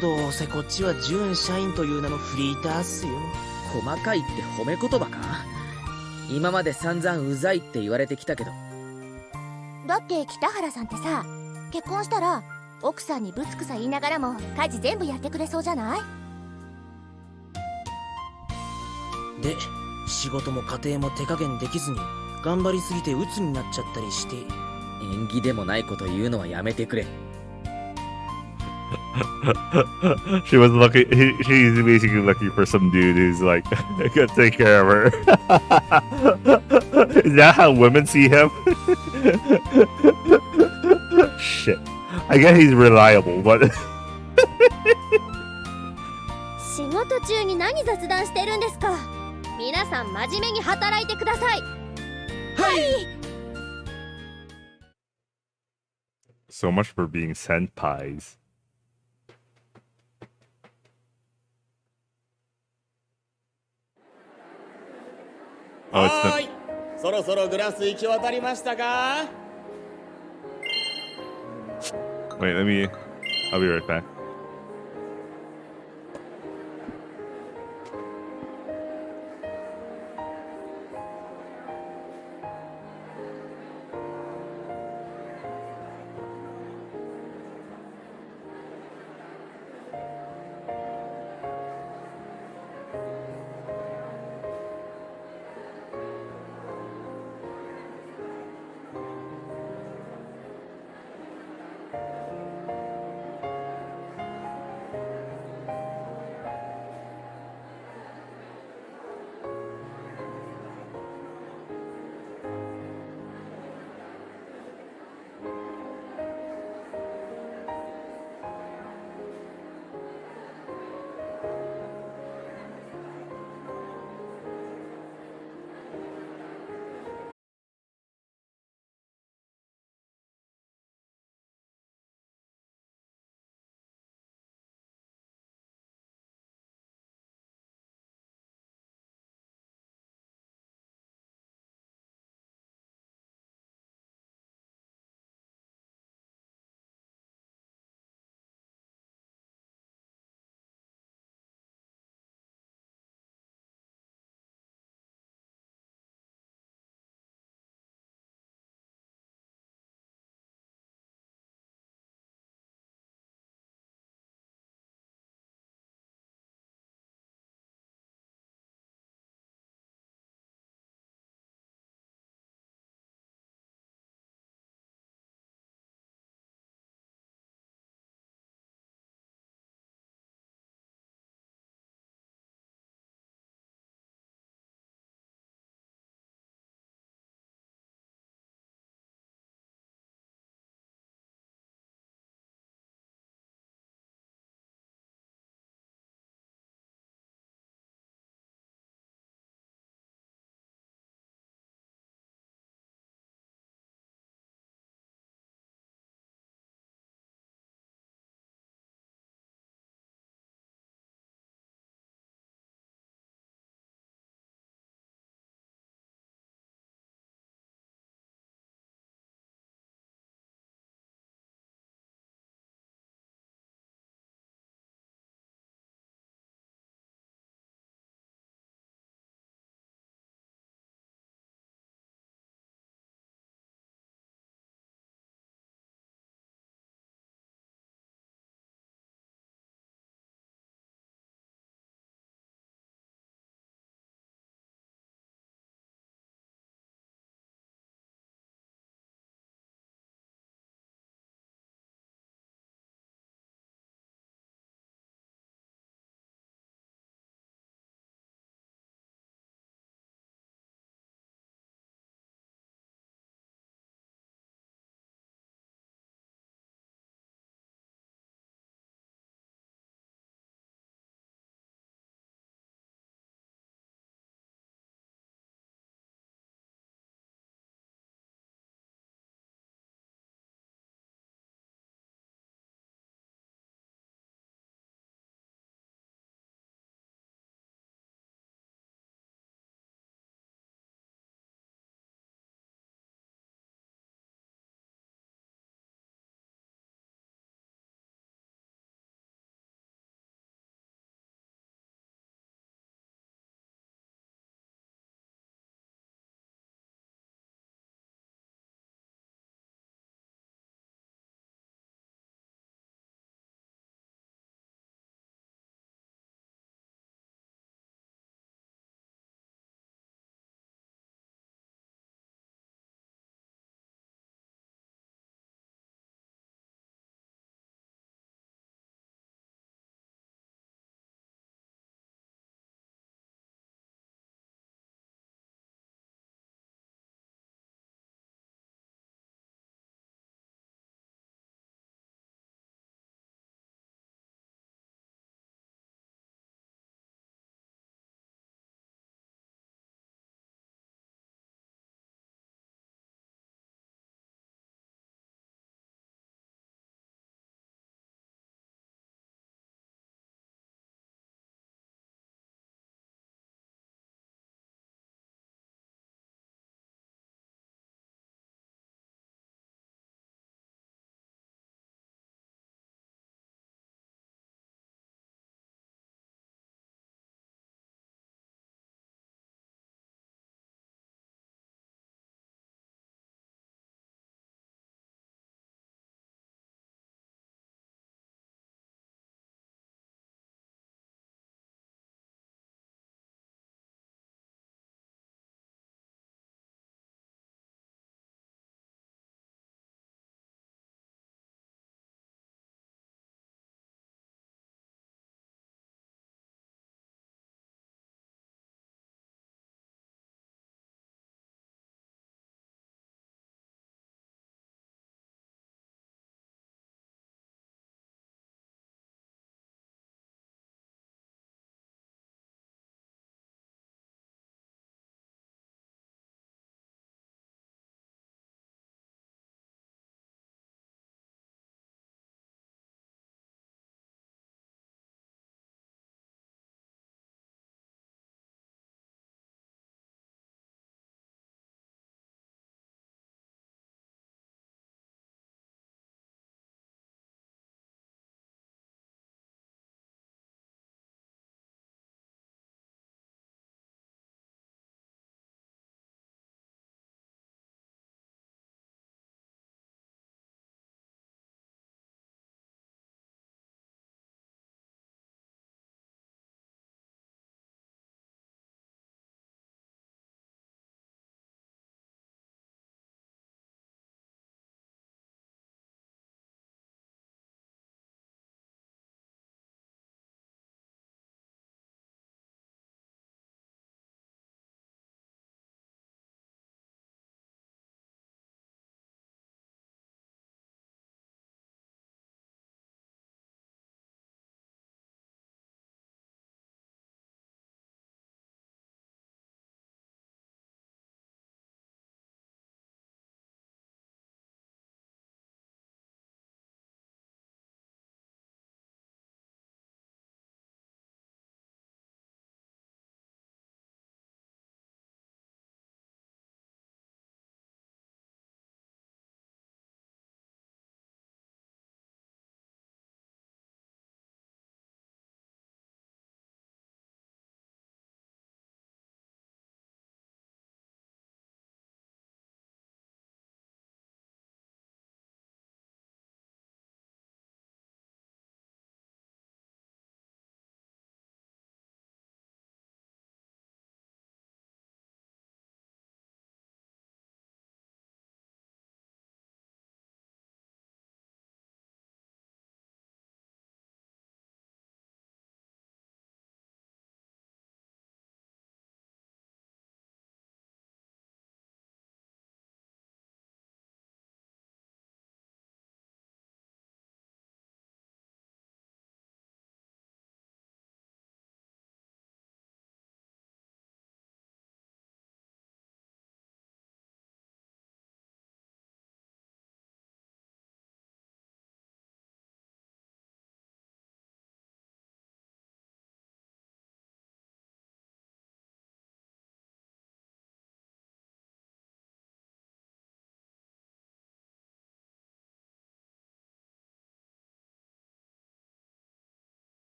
どうせこっちは準社員という名のフリーターっすよ。細かいって褒め言葉か？今まで散々うざいって言われてきたけど。だって北原さんってさ、結婚したら奥さんにぶつくさ言いながらも家事全部やってくれそうじゃない？で仕事も家庭も手加減できずに頑張りすぎて鬱になっちゃったりして。縁起でもないこと言うのはやめてくれ。She was looking. She's basically looking for some dude who's like gonna take care of her. Is that how women see him? Shit. I guess he's reliable, but 仕事中に何雑談してるんですか。皆さん真面目に働いてください。はい。so much for being senpais. Oh, it's the... そろそろグラス行き渡りましたか？ Wait, I'll be right back.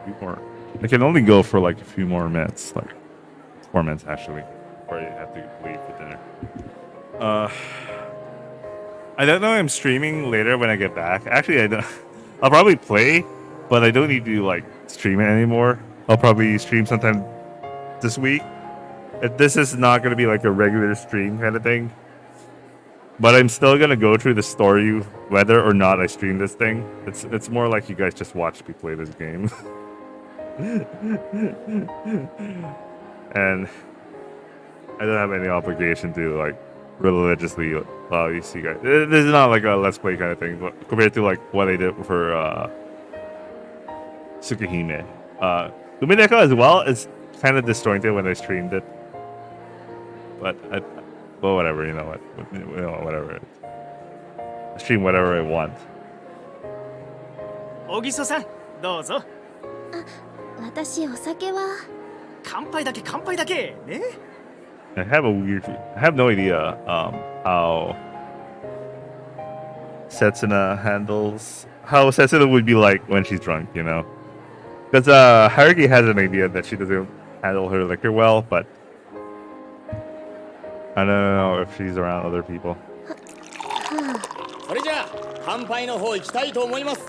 few more. I can only go for like a few more minutes, like 4 minutes actually, before I have to leave for dinner. I don't know. I'm streaming later when I get back. Actually, I don't. I'll probably play, but I don't need to like stream it anymore. I'll probably stream sometime this week. This is not going to be like a regular stream kind of thing. But I'm still going to go through the story whether or not I stream this thing. It's more like you guys just watch me play this game. And I don't have any obligation to like religiously allow you see guys. This is not like a let's play kind of thing, but compared to like what I did for Tsukihime. Lumineko as well is kind of disjointed when I streamed it. But well, whatever, you know what, whatever. I stream whatever I want. 小木曽さん、どうぞ。私お酒は乾杯だけ乾杯だけね。I have no idea how Setsuna would be like when she's drunk, you know? Because Haruki has an idea that she doesn't handle her liquor well, but I don't know if she's around other people. それじゃあ乾杯の方行きたいと思います。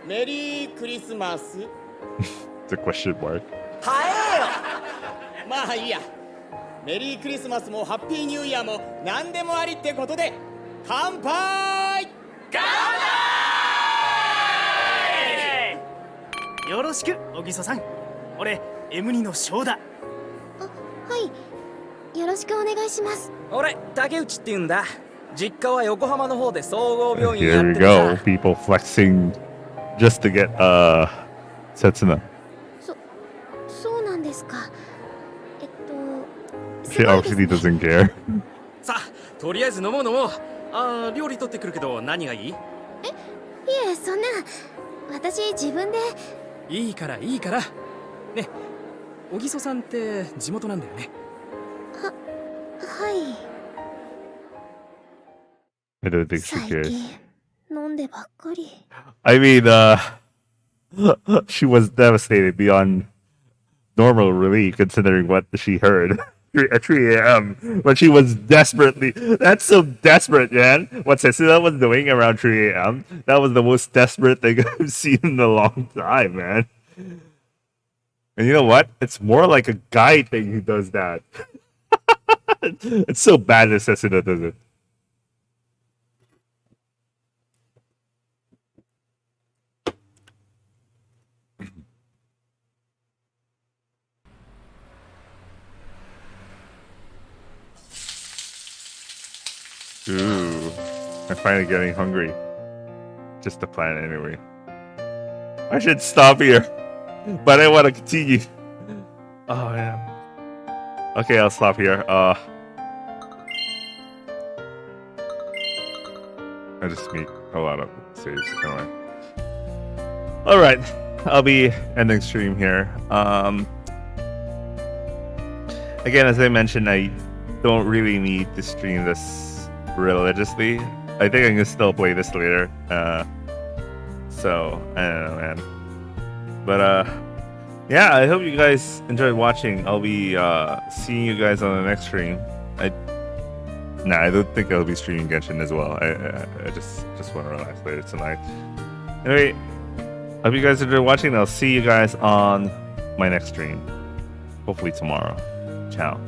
メリークリスマス。It's a question mark. はえよ。まあいいや。メリークリスマスもハッピーニューイヤーも何でもありってことで乾杯。乾杯。よろしく、小木曽さん。俺 M2 の翔だ。はいよろしくお願いします。俺竹内って言うんだ。実家は横浜の方で総合病院 Here やっ we てるさ。 go, people flexing just to get Setsuna. そうなんですか。She obviously doesn't care. さあとりあえず飲もう。料理取ってくるけど何がいい？いえそんな私自分で。いいからね。小木曽さんって地元なんだよね。はい。 I don't think she 最 cares. 近飲んでばっかり。 I mean, she was devastated beyond normal relief considering what she heard at 3 a.m. when she was desperately. That's so desperate, man. What Setsuna was doing around 3 a.m. That was the most desperate thing I've seen in a long time, man. And you know what? It's more like a guy thing who does that. It's so bad that Setsuna does it. Ooh, I'm finally getting hungry. Just the plan anyway. I should stop here, but I want to continue. Oh man. Okay, I'll stop here. I just made a lot of saves anyway. All right, I'll be ending stream here. Again, as I mentioned, I don't really need to stream this religiously. I think I can still play this later. So I don't know, man. But yeah, I hope you guys enjoyed watching. I'll be seeing you guys on the next stream. I don't think I'll be streaming Genshin as well. I just want to relax later tonight. Anyway, hope you guys enjoyed watching. I'll see you guys on my next stream. Hopefully tomorrow. Ciao.